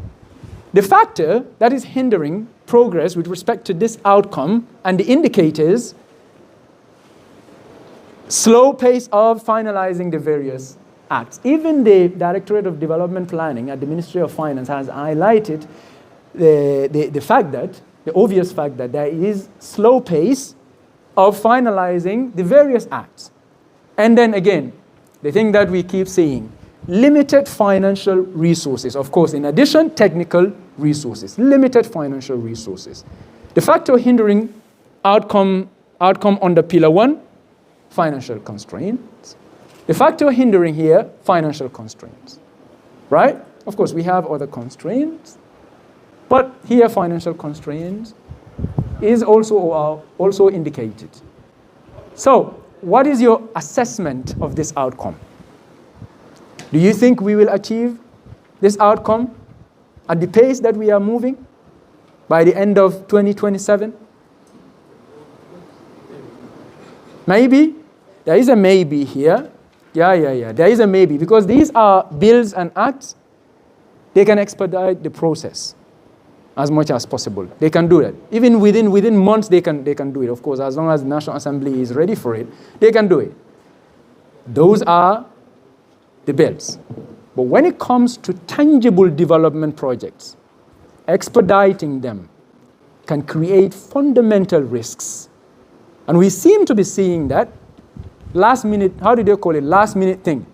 The factor that is hindering progress with respect to this outcome and the indicators slow pace of finalizing the various acts. Even the Directorate of Development Planning at the Ministry of Finance has highlighted the fact that, the obvious fact that there is slow pace of finalizing the various acts. And then again, the thing that we keep saying, limited financial resources. Of course, in addition, technical resources, limited financial resources. The factor hindering outcome under Pillar 1, financial constraints. The factor hindering here, financial constraints, right? Of course, we have other constraints, but here financial constraints is also indicated. So, what is your assessment of this outcome? Do you think we will achieve this outcome at the pace that we are moving by the end of 2027? Maybe. There is a maybe here. Yeah. There is a maybe, because these are bills and acts. They can expedite the process as much as possible. They can do that. Even within months, they can do it. Of course, as long as the National Assembly is ready for it, they can do it. Those are the bills. But when it comes to tangible development projects, expediting them can create fundamental risks. And we seem to be seeing that last minute, how do they call it? Last minute thing,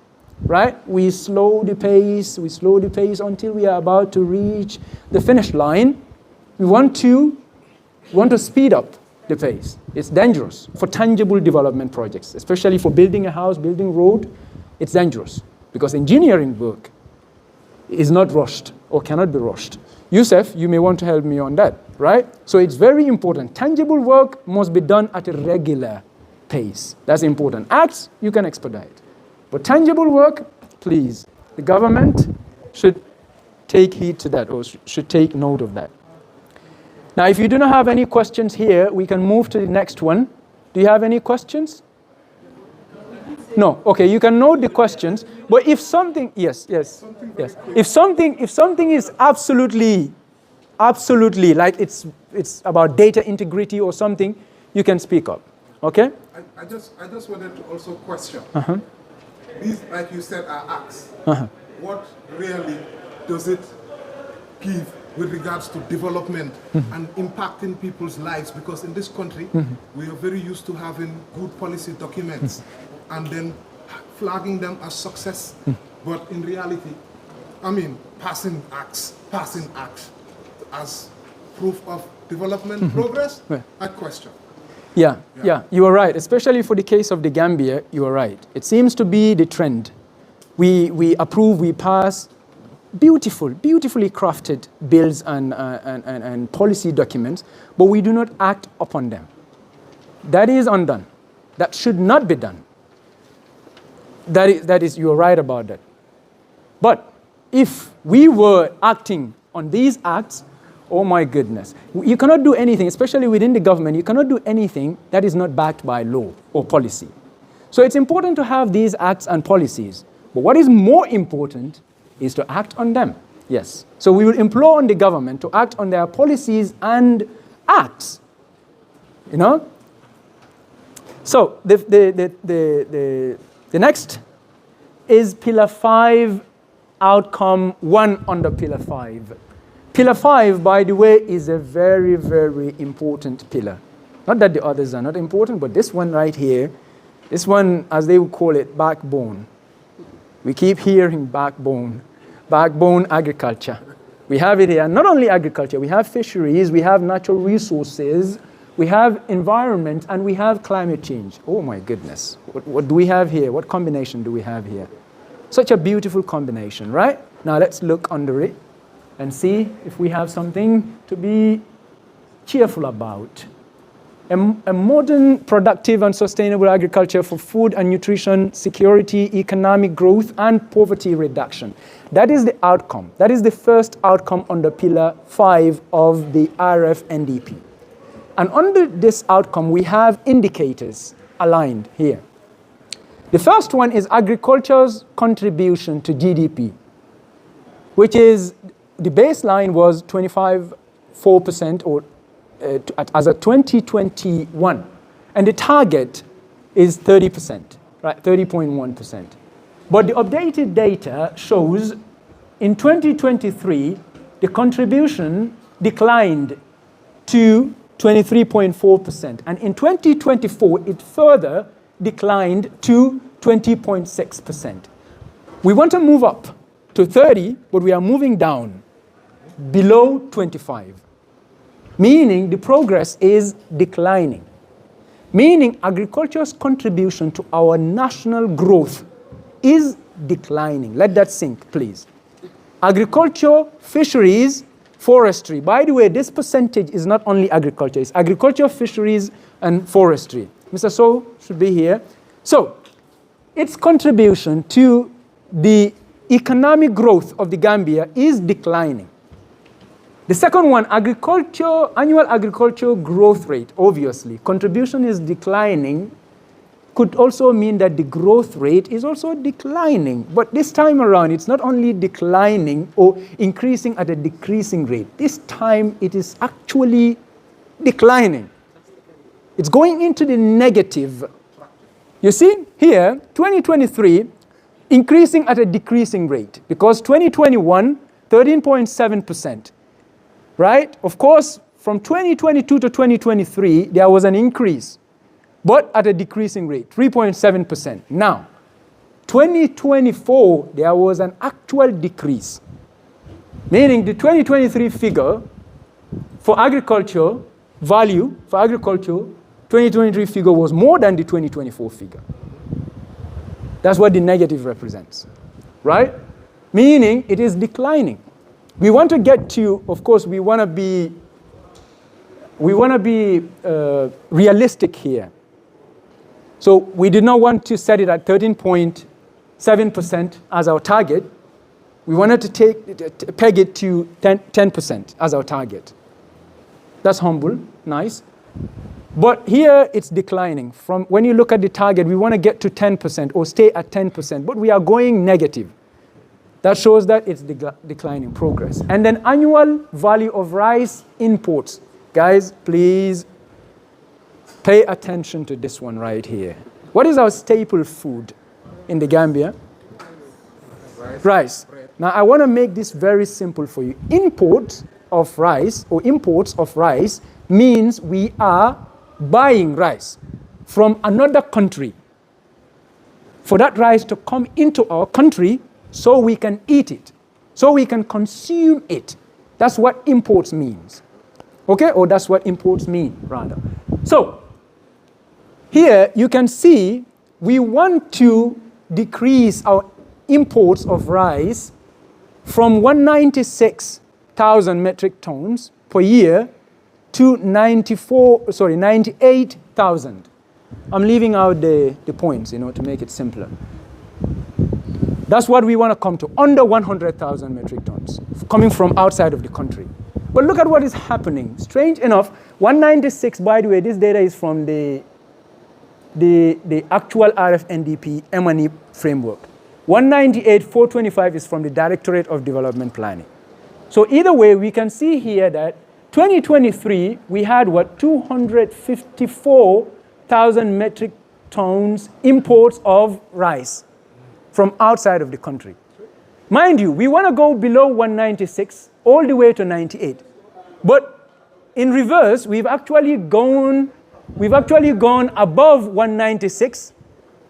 right? We slow the pace until we are about to reach the finish line. We want to speed up the pace. It's dangerous for tangible development projects, especially for building a house, building road. It's dangerous because engineering work is not rushed or cannot be rushed. Yusuf, you may want to help me on that, right? So it's very important. Tangible work must be done at a regular pace. That's important. Acts, you can expedite. But tangible work, please, the government should take heed to that, or should take note of that. Now, if you do not have any questions here, we can move to the next one. Do you have any questions? No. Okay, you can note the questions. But if something, yes. If something is absolutely like it's about data integrity or something, you can speak up. Okay? I just wanted to also question. These, like you said, are acts. What really does it give with regards to development and impacting people's lives? Because in this country, we are very used to having good policy documents and then flagging them as success. But in reality, I mean, passing acts as proof of development progress, I question. Yeah, you are right. Especially for the case of the Gambia, you are right. It seems to be the trend. We approve, we pass beautifully crafted bills and policy documents, but we do not act upon them. That is undone. That should not be done. That is, you are right about that. But if we were acting on these acts, oh my goodness. You cannot do anything, especially within the government, you cannot do anything that is not backed by law or policy. So it's important to have these acts and policies. But what is more important is to act on them. Yes. So we will implore on the government to act on their policies and acts. You know? So the next is Pillar 5, Outcome 1 under Pillar 5. Pillar 5, by the way, is a very, very important pillar. Not that the others are not important, but this one right here, this one, as they would call it, backbone. We keep hearing backbone agriculture. We have it here. Not only agriculture, we have fisheries, we have natural resources, we have environment, and we have climate change. Oh my goodness. What do we have here? What combination do we have here? Such a beautiful combination, right? Now let's look under it and see if we have something to be cheerful about. A modern, productive, and sustainable agriculture for food and nutrition security, economic growth, and poverty reduction. That is the outcome. That is the first outcome under Pillar 5 of the RFNDP. And under this outcome, we have indicators aligned here. The first one is agriculture's contribution to GDP, which is, the baseline was 25.4% or as of 2021, and the target is 30%. right, 30.1%. But the updated data shows in 2023, the contribution declined to 23.4%. And in 2024, it further declined to 20.6%. We want to move up to 30, but we are moving down below 25, meaning the progress is declining, meaning agriculture's contribution to our national growth is declining. Let that sink, please. Agriculture, fisheries, forestry. By the way, this percentage is not only agriculture, it's agriculture, fisheries, and forestry. Mr. So should be here. So, its contribution to the economic growth of the Gambia is declining. The second one, agriculture, annual agricultural growth rate, obviously. Contribution is declining, could also mean that the growth rate is also declining. But this time around, it's not only declining or increasing at a decreasing rate. This time, it is actually declining. It's going into the negative. You see, here, 2023, increasing at a decreasing rate, because 2021, 13.7%. Right? Of course, from 2022 to 2023, there was an increase, but at a decreasing rate, 3.7%. Now, 2024, there was an actual decrease, meaning the 2023 figure for agriculture, value for agriculture, 2023 figure was more than the 2024 figure. That's what the negative represents, right? Meaning it is declining. We want to get to, of course, we want to be realistic here. So we did not want to set it at 13.7% as our target. We wanted to peg it to 10% as our target. That's humble, nice. But here it's declining. From when you look at the target, we want to get to 10% or stay at 10%, but we are going negative. That shows that it's declining progress. And then annual value of rice imports. Guys, please pay attention to this one right here. What is our staple food in the Gambia? Rice. Now, I want to make this very simple for you. Import of rice or imports of rice means we are buying rice from another country. For that rice to come into our country, so we can eat it, so we can consume it. That's what imports means. Okay? Or that's what imports mean, rather. So, here you can see we want to decrease our imports of rice from 196,000 metric tons per year to 98,000. I'm leaving out the points, to make it simpler. That's what we want to come to, under 100,000 metric tons, coming from outside of the country. But look at what is happening. Strange enough, 196, by the way, this data is from the actual RFNDP M&E framework. 198,425 is from the Directorate of Development Planning. So either way, we can see here that 2023, we had 254,000 metric tons imports of rice from outside of the country. Mind you, we want to go below 196 all the way to 98. But in reverse, we've actually gone above 196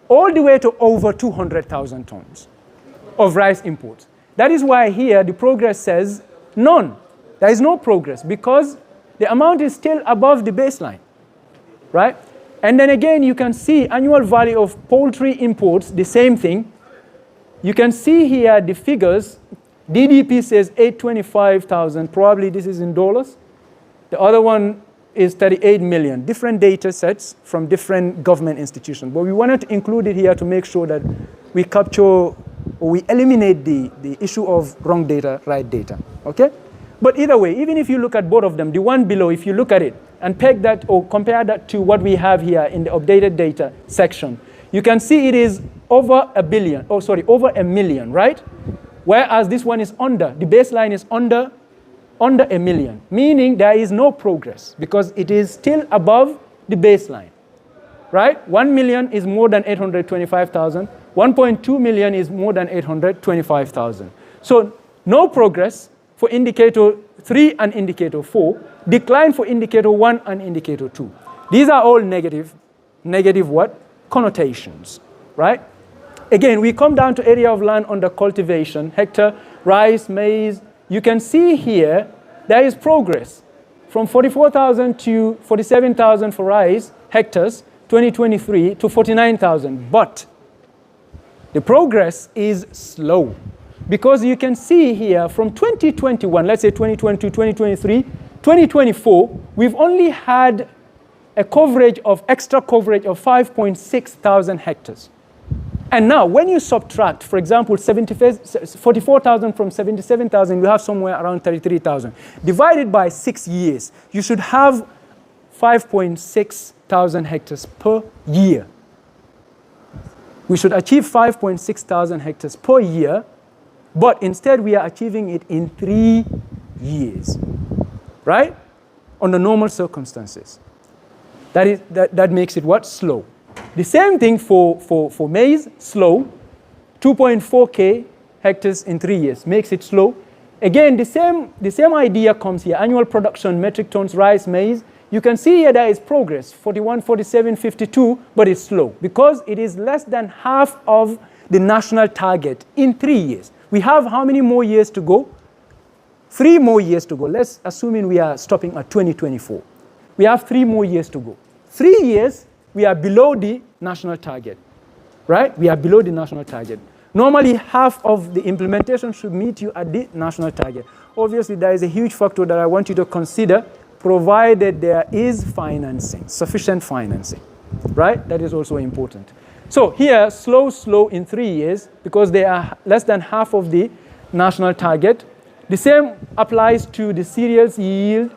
all the way to over 200,000 tons of rice imports. That is why here the progress says none. There is no progress because the amount is still above the baseline, right? And then again, you can see annual value of poultry imports, the same thing. You can see here the figures. DDP says 825,000. Probably this is in dollars. The other one is 38 million. Different data sets from different government institutions. But we wanted to include it here to make sure that we capture or we eliminate the issue of wrong data, right data. Okay? But either way, even if you look at both of them, the one below, if you look at it and peg that or compare that to what we have here in the updated data section, you can see it is over a million, right? Whereas this one is under, the baseline is under a million, meaning there is no progress because it is still above the baseline. right? 1 million is more than 825,000. 1.2 million is more than 825,000. So no progress for indicator 3 and indicator 4, decline for indicator 1 and indicator 2. These are all negative what? Connotations, right? Again, we come down to area of land under cultivation, hectare, rice, maize. You can see here there is progress from 44,000 to 47,000 for rice hectares, 2023 to 49,000. But the progress is slow because you can see here from 2021, let's say 2022, 2023, 2024, we've only had a coverage of extra coverage of 5.6 thousand hectares. And now, when you subtract, for example, 44,000 from 77,000, you have somewhere around 33,000. Divided by 6 years, you should have 5.6 thousand hectares per year. We should achieve 5.6 thousand hectares per year, but instead we are achieving it in 3 years, right? Under normal circumstances. That makes it what? Slow. The same thing for maize, slow. 2.4K hectares in 3 years makes it slow. Again, the same idea comes here. Annual production, metric tons, rice, maize. You can see here there is progress, 41, 47, 52, but it's slow because it is less than half of the national target in 3 years. We have how many more years to go? 3 more years to go. Let's assuming we are stopping at 2024. We have 3 more years to go. 3 years, we are below the national target, right? We are below the national target. Normally, half of the implementation should meet you at the national target. Obviously, there is a huge factor that I want you to consider, provided there is financing, sufficient financing, right? That is also important. So here, slow in 3 years, because they are less than half of the national target. The same applies to the cereals yield,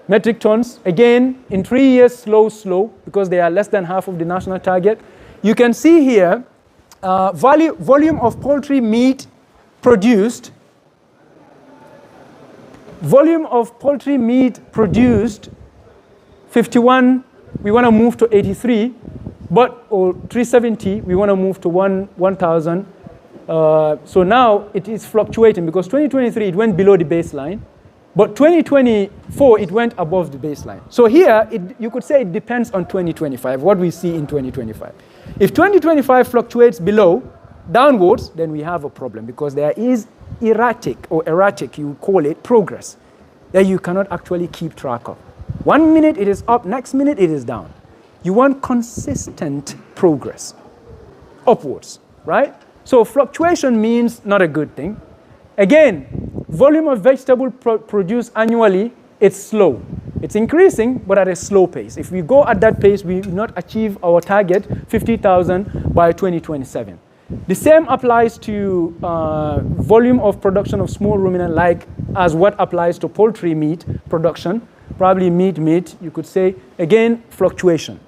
metric tons, again, in 3 years, slow, because they are less than half of the national target. You can see here, volume of poultry meat produced. Volume of poultry meat produced, 51, we want to move to 83, or 370, we want to move to 1,000. So now it is fluctuating because 2023, it went below the baseline. But 2024, it went above the baseline. So here, you could say it depends on 2025, what we see in 2025. If 2025 fluctuates downwards, then we have a problem because there is erratic, you call it, progress that you cannot actually keep track of. 1 minute it is up, next minute it is down. You want consistent progress upwards, right? So fluctuation means not a good thing. Again, volume of vegetable produced annually, it's slow. It's increasing, but at a slow pace. If we go at that pace, we will not achieve our target, 50,000 by 2027. The same applies to volume of production of small ruminant, as what applies to poultry meat production, probably meat, you could say, again, fluctuation.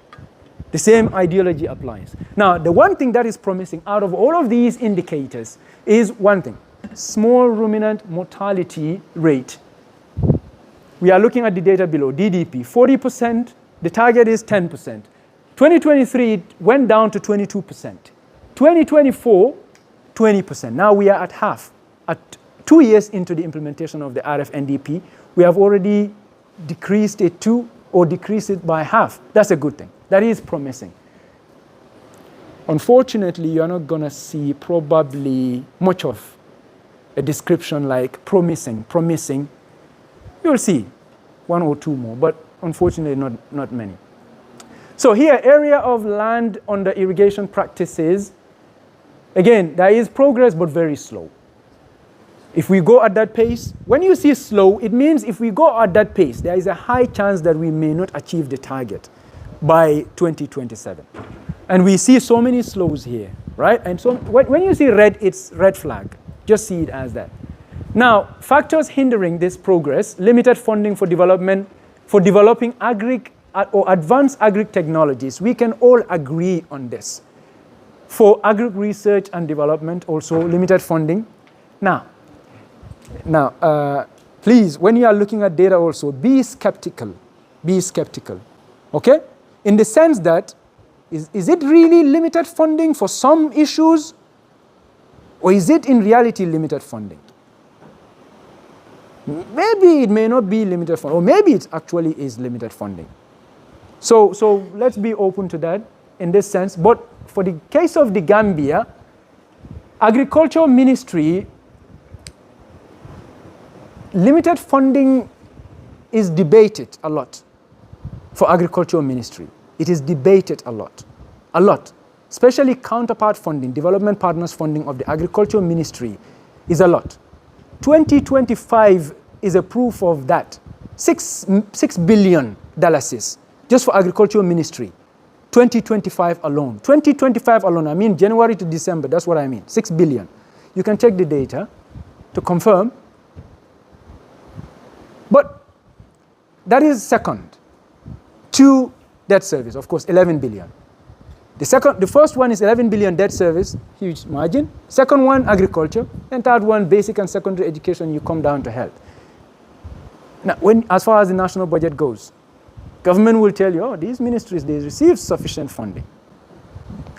The same ideology applies. Now, the one thing that is promising out of all of these indicators is one thing. Small ruminant mortality rate. We are looking at the data below, DDP, 40%, the target is 10%. 2023, it went down to 22%. 2024, 20%. Now we are at half. At 2 years into the implementation of the RFNDP, we have already decreased it by half. That's a good thing. That is promising. Unfortunately, you're not going to see probably much of a description like promising. You'll see 1 or 2 more, but unfortunately not many. So here, area of land under irrigation practices. Again, there is progress, but very slow. If we go at that pace, when you see slow, it means if we go at that pace, there is a high chance that we may not achieve the target by 2027. And we see so many slows here, right? And so when you see red, it's red flag. Just see it as that. Now, factors hindering this progress, limited funding for developing advanced agri technologies. We can all agree on this. For agri research and development, also limited funding. Now, please, when you are looking at data also, be skeptical, okay? In the sense that Is it really limited funding for some issues? Or is it in reality limited funding? Maybe it may not be limited funding, or maybe it actually is limited funding. So let's be open to that in this sense. But for the case of the Gambia, Agriculture Ministry, limited funding is debated a lot for Agriculture Ministry. It is debated a lot, especially counterpart funding, development partners funding of the Agriculture Ministry is a lot. 2025 is a proof of that. $6 billion just for Agriculture Ministry. 2025 alone. 2025 alone, I mean January to December, that's what I mean, 6 billion. You can check the data to confirm. But that is second to debt service, of course, 11 billion. The first one is 11 billion debt service, huge margin. Second one, agriculture. And third one, basic and secondary education, you come down to health. Now, as far as the national budget goes, government will tell you, oh, these ministries, they receive sufficient funding.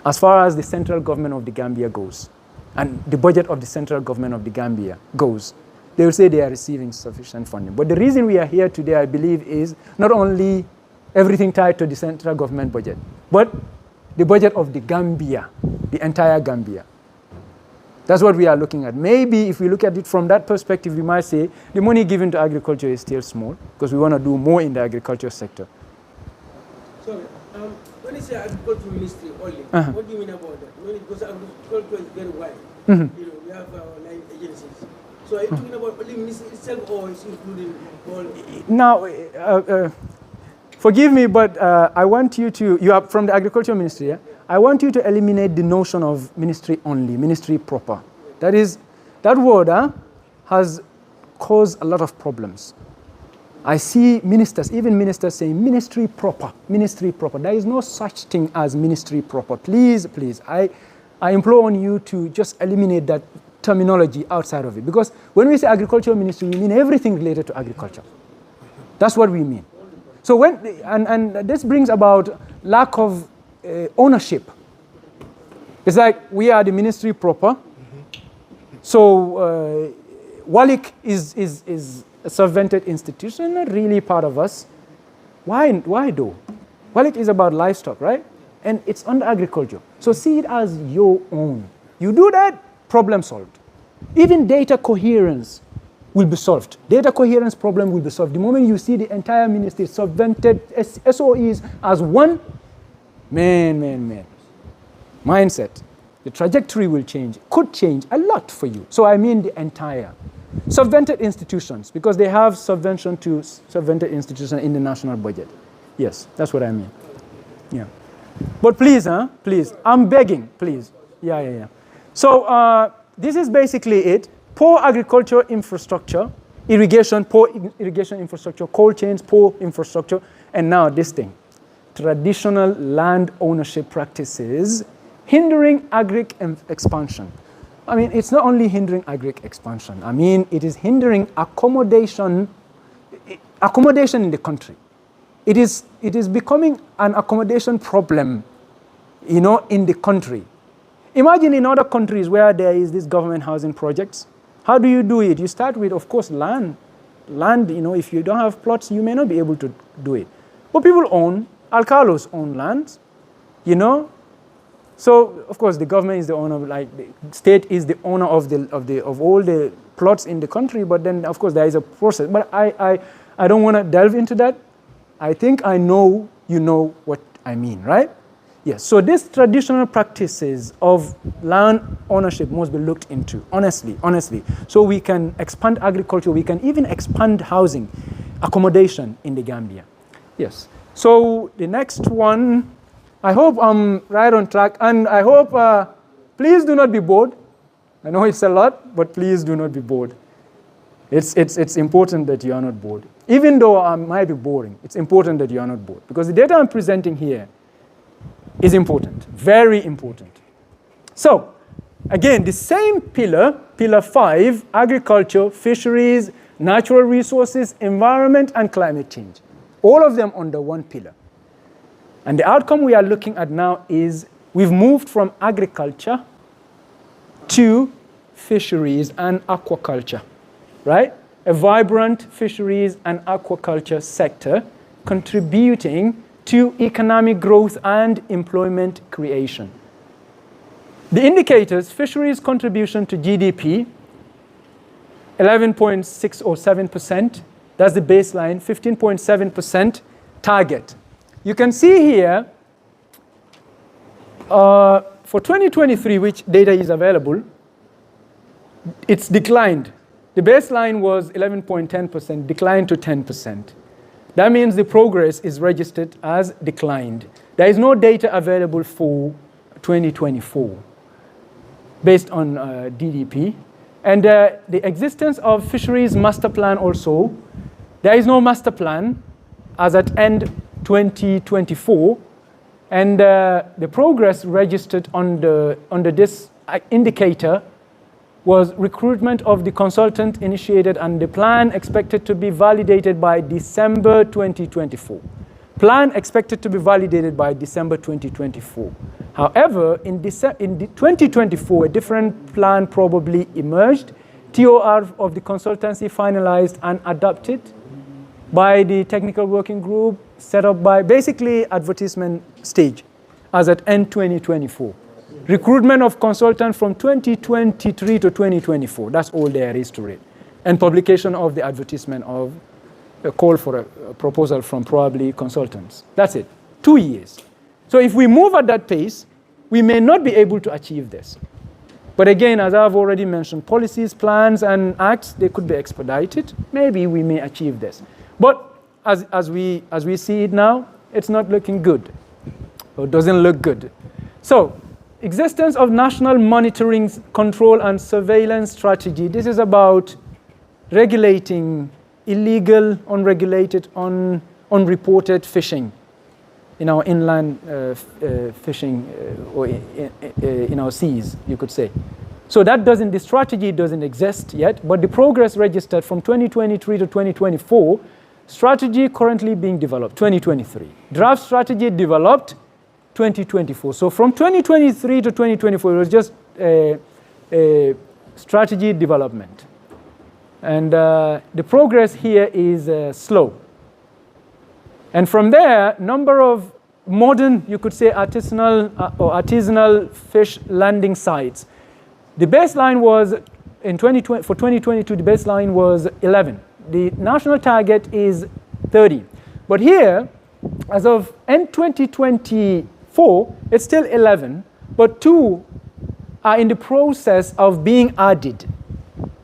As far as the central government of the Gambia goes, and the budget of the central government of the Gambia goes, they will say they are receiving sufficient funding. But the reason we are here today, I believe, is not only everything tied to the central government budget, but the budget of the Gambia, the entire Gambia. That's what we are looking at. Maybe if we look at it from that perspective, we might say the money given to agriculture is still small because we want to do more in the agriculture sector. Sorry, when you say agriculture ministry only, what do you mean about that? Because agriculture is very wide. You know, we have 9 agencies. So are you talking about only ministry itself, or is including all? Now, forgive me, but I want you to, you are from the agriculture ministry, yeah? I want you to eliminate the notion of ministry only, ministry proper. That is, that word has caused a lot of problems. I see ministers, even ministers saying ministry proper, ministry proper. There is no such thing as ministry proper. Please, please, I implore on you to just eliminate that terminology outside of it. Because when we say agriculture ministry, we mean everything related to agriculture. That's what we mean. So when, and this brings about lack of ownership. It's like we are the ministry proper. So WALIC is a subvented institution, not really part of us. Why though? WALIC is about livestock, right? And it's under agriculture. So see it as your own. You do that, problem solved. Even data coherence will be solved. Data coherence problem will be solved. The moment you see the entire ministry subvented SOEs as one, man. Mindset. The trajectory will change, could change a lot for you. So I mean the entire. Subvented institutions, because they have subvention to subvented institutions in the national budget. Yes, that's what I mean. Yeah. But please, please, I'm begging, please. Yeah. So this is basically it. Poor agriculture infrastructure, irrigation, poor irrigation infrastructure, cold chains, poor infrastructure, and now this thing. Traditional land ownership practices hindering agric expansion. I mean, it's not only hindering agric expansion. I mean, it is hindering accommodation in the country. It is becoming an accommodation problem, you know, in the country. Imagine in other countries where there is this government housing projects. How do you do it? You start with, of course, land. Land, you know, if you don't have plots, you may not be able to do it. But people own, alcalos own land, you know. So, of course, the government is the owner, like the state is the owner of all the plots in the country, but then, of course, there is a process. But I don't want to delve into that. I think I know you know what I mean, right? Yes, so these traditional practices of land ownership must be looked into, honestly. So we can expand agriculture, we can even expand housing, accommodation in the Gambia. Yes, so the next one, I hope I'm right on track, and I hope, please do not be bored. I know it's a lot, but please do not be bored. It's important that you are not bored. Even though I might be boring, it's important that you are not bored, because the data I'm presenting here is important, very important. So, again, the same pillar, pillar 5, agriculture, fisheries, natural resources, environment, and climate change. All of them under one pillar. And the outcome we are looking at now is we've moved from agriculture to fisheries and aquaculture, right? A vibrant fisheries and aquaculture sector contributing to economic growth and employment creation. The indicators: fisheries contribution to GDP, 11.6 or 7%. That's the baseline, 15.7% target. You can see here, for 2023, which data is available, it's declined. The baseline was 11.10%, declined to 10%. That means the progress is registered as declined. There is no data available for 2024 based on DDP. And the existence of fisheries master plan also, there is no master plan as at end 2024. And the progress registered under this indicator was recruitment of the consultant initiated and the plan expected to be validated by December 2024. Plan expected to be validated by December 2024. However, in 2024, a different plan probably emerged. TOR of the consultancy finalized and adopted by the technical working group set up by basically advertisement stage as at end 2024. Recruitment of consultants from 2023 to 2024. That's all there is to it. And publication of the advertisement of a call for a proposal from probably consultants. That's it. 2 years. So if we move at that pace, we may not be able to achieve this. But again, as I've already mentioned, policies, plans, and acts, they could be expedited. Maybe we may achieve this. But as we see it now, it's not looking good. Or doesn't look good. So, existence of national monitoring, control, and surveillance strategy. This is about regulating illegal, unregulated, unreported fishing in our inland fishing or in our seas, you could say. So the strategy doesn't exist yet, but the progress registered from 2023 to 2024, strategy currently being developed, 2023. Draft strategy developed, 2024. So from 2023 to 2024, it was just a strategy development. And the progress here is slow. And from there, number of modern, you could say, artisanal fish landing sites. The baseline was, for 2022, the baseline was 11. The national target is 30. But here, as of end 2024, it's still 11, but 2 are in the process of being added.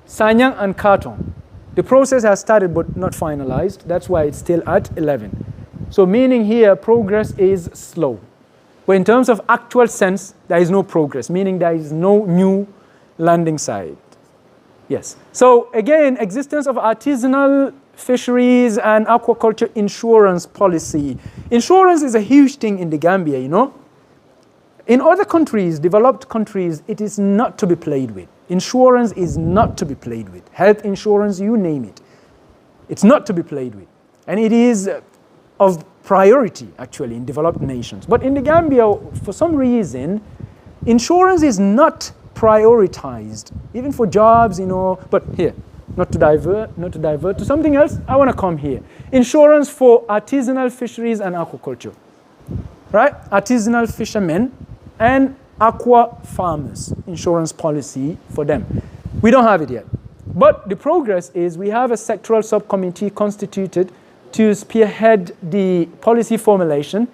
Sanyang and Katong. The process has started but not finalized. That's why it's still at 11. So meaning here, progress is slow. But in terms of actual sense, there is no progress, meaning there is no new landing site. Yes. So again, existence of artisanal fisheries and aquaculture insurance policy. Insurance is a huge thing in the Gambia, you know. In other countries, developed countries, it is not to be played with. Insurance is not to be played with. Health insurance, you name it. It's not to be played with. And it is of priority, actually, in developed nations. But in the Gambia, for some reason, insurance is not prioritized, even for jobs, you know. But here, not to divert to something else, I want to come here. Insurance for artisanal fisheries and aquaculture, right? Artisanal fishermen and aqua farmers, insurance policy for them. We don't have it yet. But the progress is we have a sectoral subcommittee constituted to spearhead the policy formulation.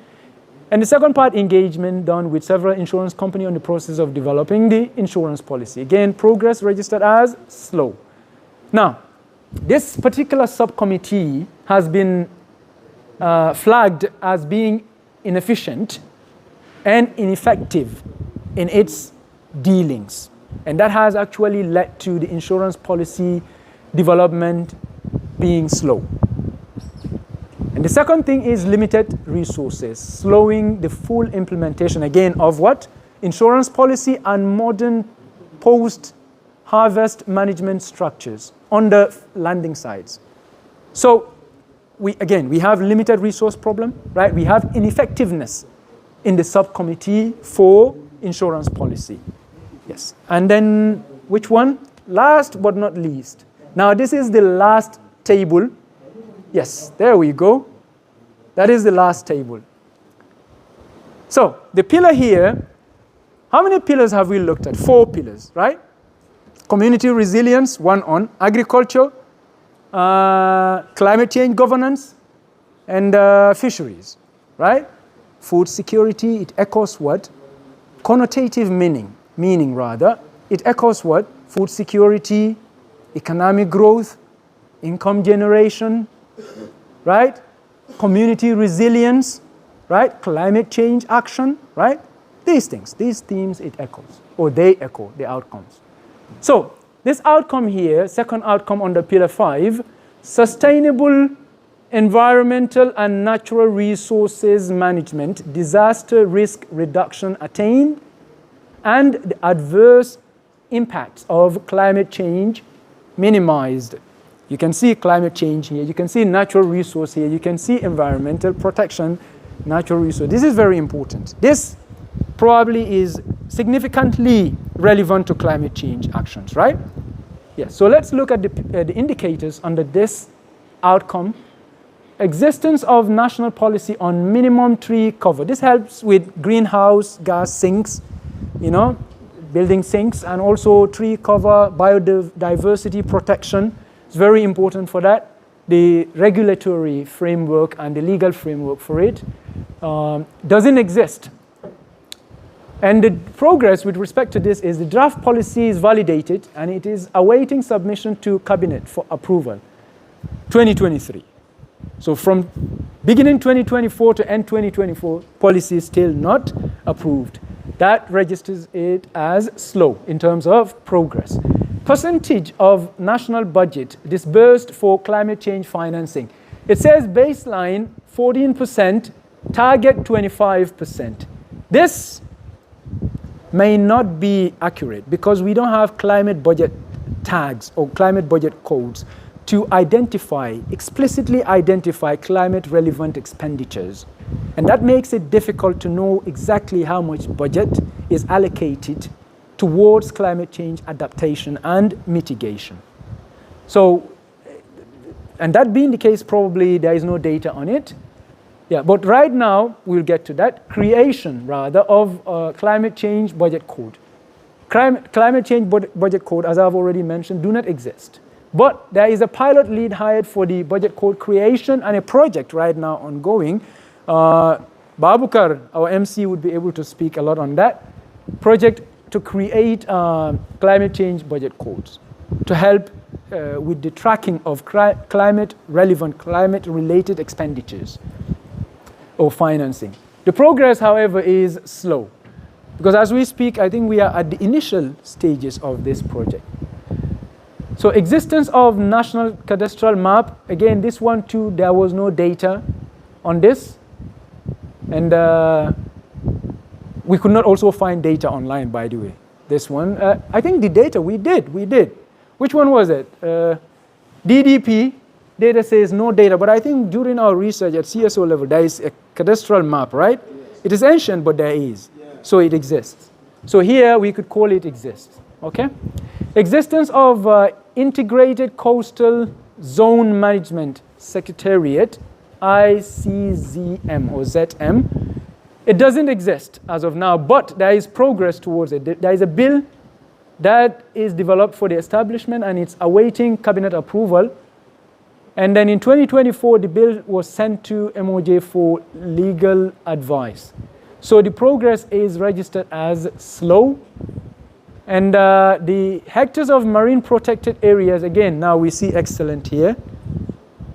And the second part, engagement done with several insurance companies on the process of developing the insurance policy. Again, progress registered as slow. Now, this particular subcommittee has been flagged as being inefficient and ineffective in its dealings. And that has actually led to the insurance policy development being slow. And the second thing is limited resources, slowing the full implementation, again, of what? Insurance policy and modern post-harvest management structures on the landing sites. So we have limited resource problem, right? We have ineffectiveness in the subcommittee for insurance policy. Yes. And then which one? Last but not least. Now this is the last table. Yes, there we go. That is the last table. So the pillar here, how many pillars have we looked at? 4 pillars, right? Community resilience, one on agriculture, climate change governance, and fisheries, right? Food security, it echoes what? Connotative meaning rather. It echoes what? Food security, economic growth, income generation, right? Community resilience, right? Climate change action, right? These things, these themes it echoes, or they echo the outcomes. So this outcome here, second outcome under pillar 5, sustainable environmental and natural resources management, disaster risk reduction attained, and the adverse impacts of climate change minimized. You can see climate change here, you can see natural resource here, you can see environmental protection, natural resource. This is very important. This probably is significantly relevant to climate change actions, right? Yes, so let's look at the indicators under this outcome. Existence of national policy on minimum tree cover. This helps with greenhouse gas sinks, you know, building sinks, and also tree cover, biodiversity protection. It's very important for that. The regulatory framework and the legal framework for it doesn't exist. And the progress with respect to this is the draft policy is validated and it is awaiting submission to Cabinet for approval, 2023. So from beginning 2024 to end 2024, policy is still not approved. That registers it as slow in terms of progress. Percentage of national budget disbursed for climate change financing. It says baseline 14%, target 25%. This may not be accurate because we don't have climate budget tags or climate budget codes to explicitly identify climate relevant expenditures. And that makes it difficult to know exactly how much budget is allocated towards climate change adaptation and mitigation. So, and that being the case, probably there is no data on it. Yeah, but right now, we'll get to that, creation rather of climate change budget code. Climate change budget code, as I've already mentioned, do not exist. But there is a pilot lead hired for the budget code creation and a project right now ongoing. Babukar, our MC, would be able to speak a lot on that project to create climate change budget codes to help with the tracking of climate-relevant, climate-related expenditures or financing. The progress, however, is slow because as we speak, I think we are at the initial stages of this project. So existence of national cadastral map, again, this one too, there was no data on this. And we could not also find data online, by the way. This one, I think the data we did. Which one was it? DDP, data says no data, but I think during our research at CSO level, there is a cadastral map, right? Yes. It is ancient, but there is. Yeah. So it exists. So here we could call it exists, okay? Existence of Integrated Coastal Zone Management Secretariat, ICZM or ZM. It doesn't exist as of now, but there is progress towards it. There is a bill that is developed for the establishment and it's awaiting cabinet approval. And then in 2024, the bill was sent to MOJ for legal advice. So the progress is registered as slow. And the hectares of marine protected areas, again, now we see excellent here.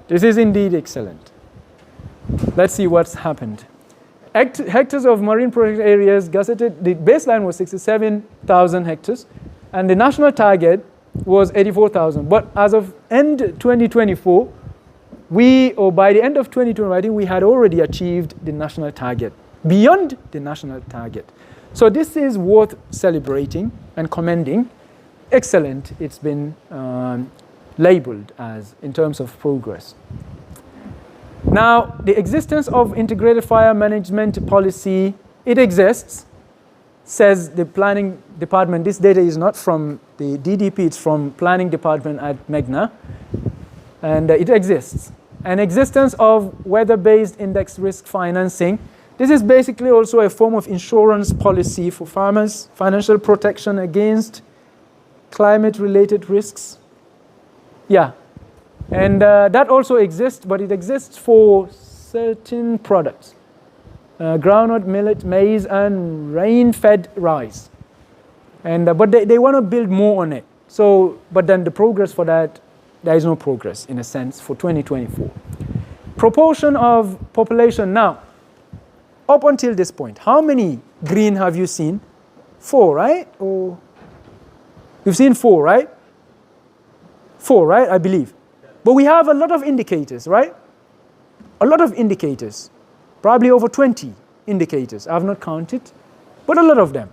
This is indeed excellent. Let's see what's happened. Hectares of marine protected areas gazetted, the baseline was 67,000 hectares, and the national target was 84,000. But as of end 2024, by the end of 2020, I think we had already achieved the national target, beyond the national target. So this is worth celebrating and commending. Excellent, it's been labeled as in terms of progress. Now, the existence of integrated fire management policy, it exists, says the planning department. This data is not from the DDP, it's from planning department at MEGNA, and it exists. An existence of weather-based index risk financing. This is basically also a form of insurance policy for farmers, financial protection against climate-related risks. Yeah, and that also exists, but it exists for certain products. Groundnut, millet, maize, and rain-fed rice. And, but they want to build more on it. So, but then the progress for that, there is no progress, in a sense, for 2024. Proportion of population now, up until this point, how many green have you seen? 4, right? Or you've seen 4, right? 4, right, I believe. But we have a lot of indicators, right? A lot of indicators. Probably over 20 indicators. I have not counted, but a lot of them.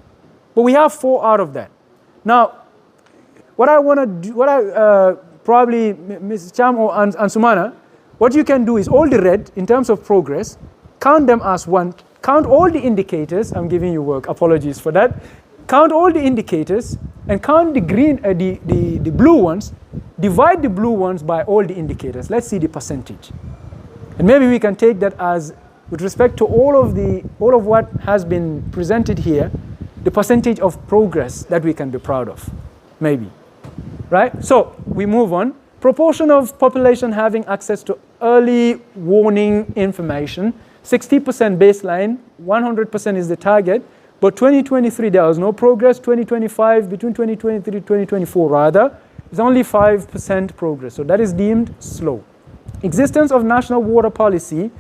But we have 4 out of that. Now, what I want to do, probably Mrs. Cham or Ansumana, what you can do is all the red in terms of progress, count them as 1, count all the indicators. I'm giving you work, apologies for that. Count all the indicators and count the green, the blue ones, divide the blue ones by all the indicators. Let's see the percentage. And maybe we can take that as, with respect to all of what has been presented here, the percentage of progress that we can be proud of, maybe, right? So we move on. Proportion of population having access to early warning information, 60% baseline, 100% is the target, but 2023 there was no progress, 2025, between 2023 and 2024 rather, it's only 5% progress, so that is deemed slow. Existence of national water policy,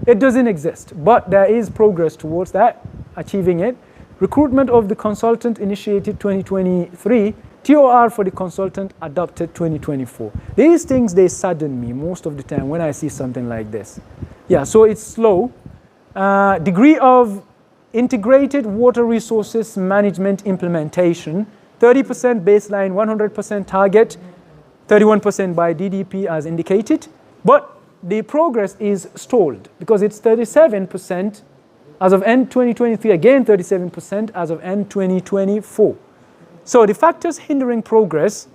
it doesn't exist, but there is progress towards that, achieving it. Recruitment of the consultant initiated 2023, TOR for the consultant adopted 2024. These things, they sadden me most of the time when I see something like this. Yeah, so it's slow. Degree of integrated water resources management implementation, 30% baseline, 100% target, 31% by DDP as indicated. But the progress is stalled because it's 37% as of end 2023, again 37% as of end 2024. So the factors hindering progress,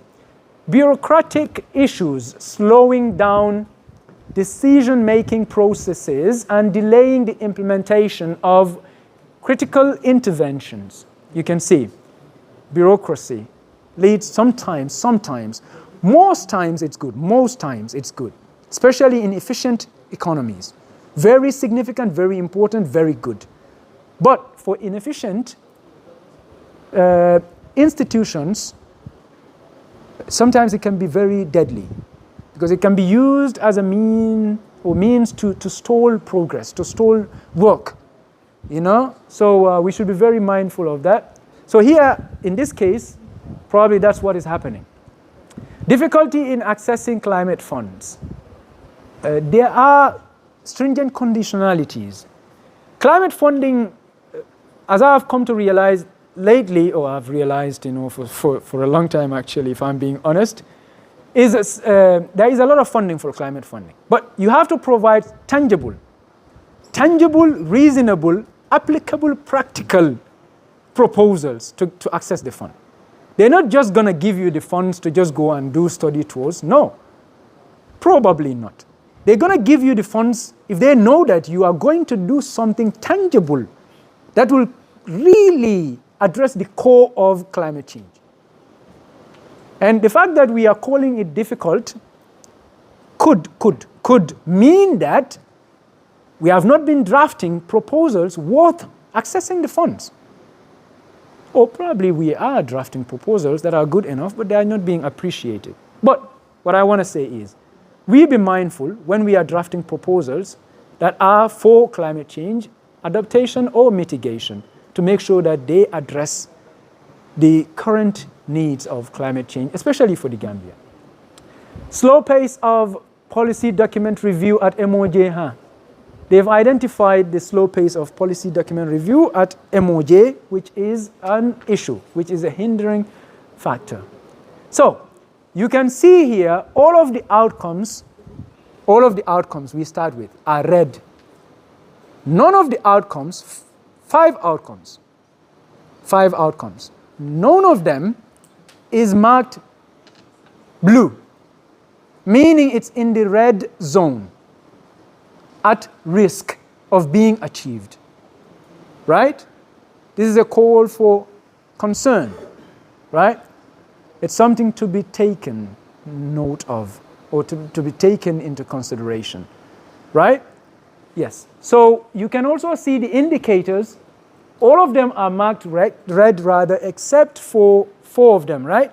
bureaucratic issues slowing down decision-making processes and delaying the implementation of critical interventions. You can see bureaucracy leads sometimes, most times it's good, especially in efficient economies. Very significant, very important, very good. But for inefficient institutions, sometimes it can be very deadly because it can be used as a means to stall progress, to stall work, you know? So we should be very mindful of that. So here, in this case, probably that's what is happening. Difficulty in accessing climate funds. There are stringent conditionalities. Climate funding, as I've come to realize lately, or I've realized, you know, for a long time actually, if I'm being honest, is there is a lot of funding for climate funding. But you have to provide tangible, reasonable, applicable, practical proposals to access the fund. They're not just going to give you the funds to just go and do study tours. No, probably not. They're going to give you the funds if they know that you are going to do something tangible that will really address the core of climate change. And the fact that we are calling it difficult could mean that we have not been drafting proposals worth accessing the funds. Or probably we are drafting proposals that are good enough, but they are not being appreciated. But what I want to say is, we be mindful when we are drafting proposals that are for climate change, adaptation or mitigation, to make sure that they address the current needs of climate change, especially for the Gambia. Slow pace of policy document review at MOJ. They've identified the slow pace of policy document review at MOJ, which is an issue, which is a hindering factor. So, you can see here all of the outcomes all of the outcomes we start with are red. None of the outcomes, 5 outcomes, none of them is marked blue, meaning it's in the red zone, at risk of being achieved, right? This is a call for concern, right? It's something to be taken note of, or to be taken into consideration, right? Yes. So you can also see the indicators. All of them are marked red rather, except for 4 of them, right?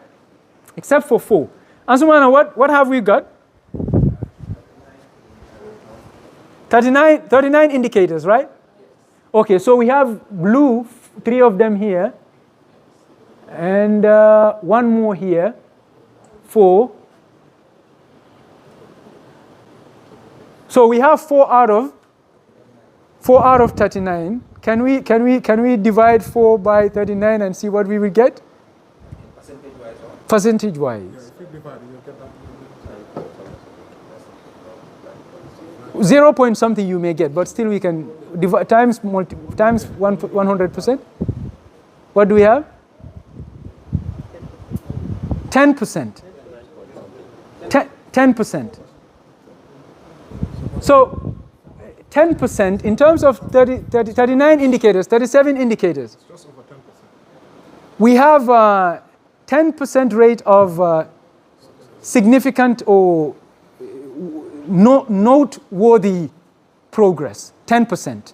Except for 4. Ansumana, what have we got? 39 indicators, right? Okay, so we have blue, 3 of them here, and 1 more here, 4. So we have 4 out of 39. Can we divide 4 by 39 and see what we will get? Percentage-wise. 0 point something you may get, but still we can divide times 100%. What do we have? 10%. 10%. So 10% in terms of 39 indicators, 37 indicators. We have 10% rate of significant or noteworthy progress. 10%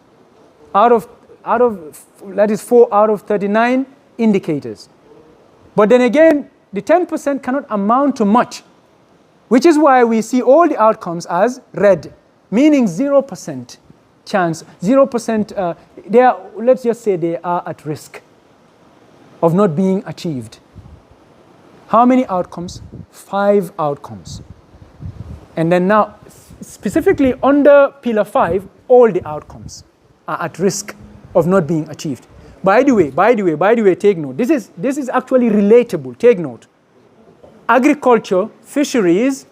out of that is 4 out of 39 indicators. But then again, the 10% cannot amount to much, which is why we see all the outcomes as red, meaning 0% chance, 0%. Let's just say they are at risk of not being achieved. How many outcomes? 5 outcomes. And then now, specifically under Pillar 5, all the outcomes are at risk of not being achieved. By the way, take note. This is actually relatable. Take note. Agriculture, fisheries,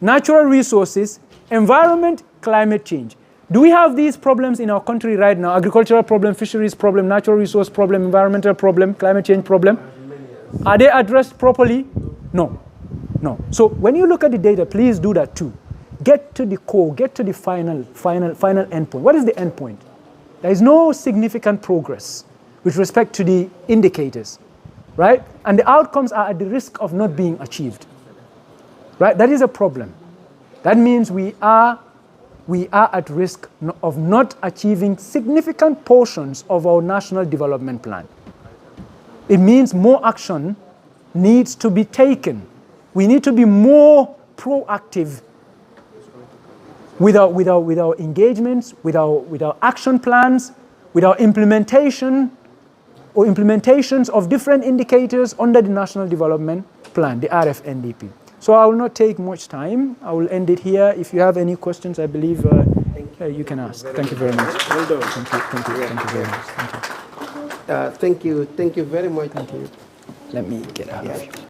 natural resources, environment, climate change. Do we have these problems in our country right now? Agricultural problem, fisheries problem, natural resource problem, environmental problem, climate change problem? Are they addressed properly? No. So when you look at the data, please do that too. Get to the core, get to the final endpoint. What is the endpoint? There is no significant progress with respect to the indicators, right? And the outcomes are at the risk of not being achieved, right? That is a problem. That means we are at risk of not achieving significant portions of our national development plan. It means more action needs to be taken. We need to be more proactive with our engagements, with our action plans, with our implementations of different indicators under the National Development Plan, the RFNDP. So I will not take much time. I will end it here. If you have any questions, I believe you can ask. Thank you very much. Well done. Thank you very much. Thank you very much. Thank you. Let me get out of here.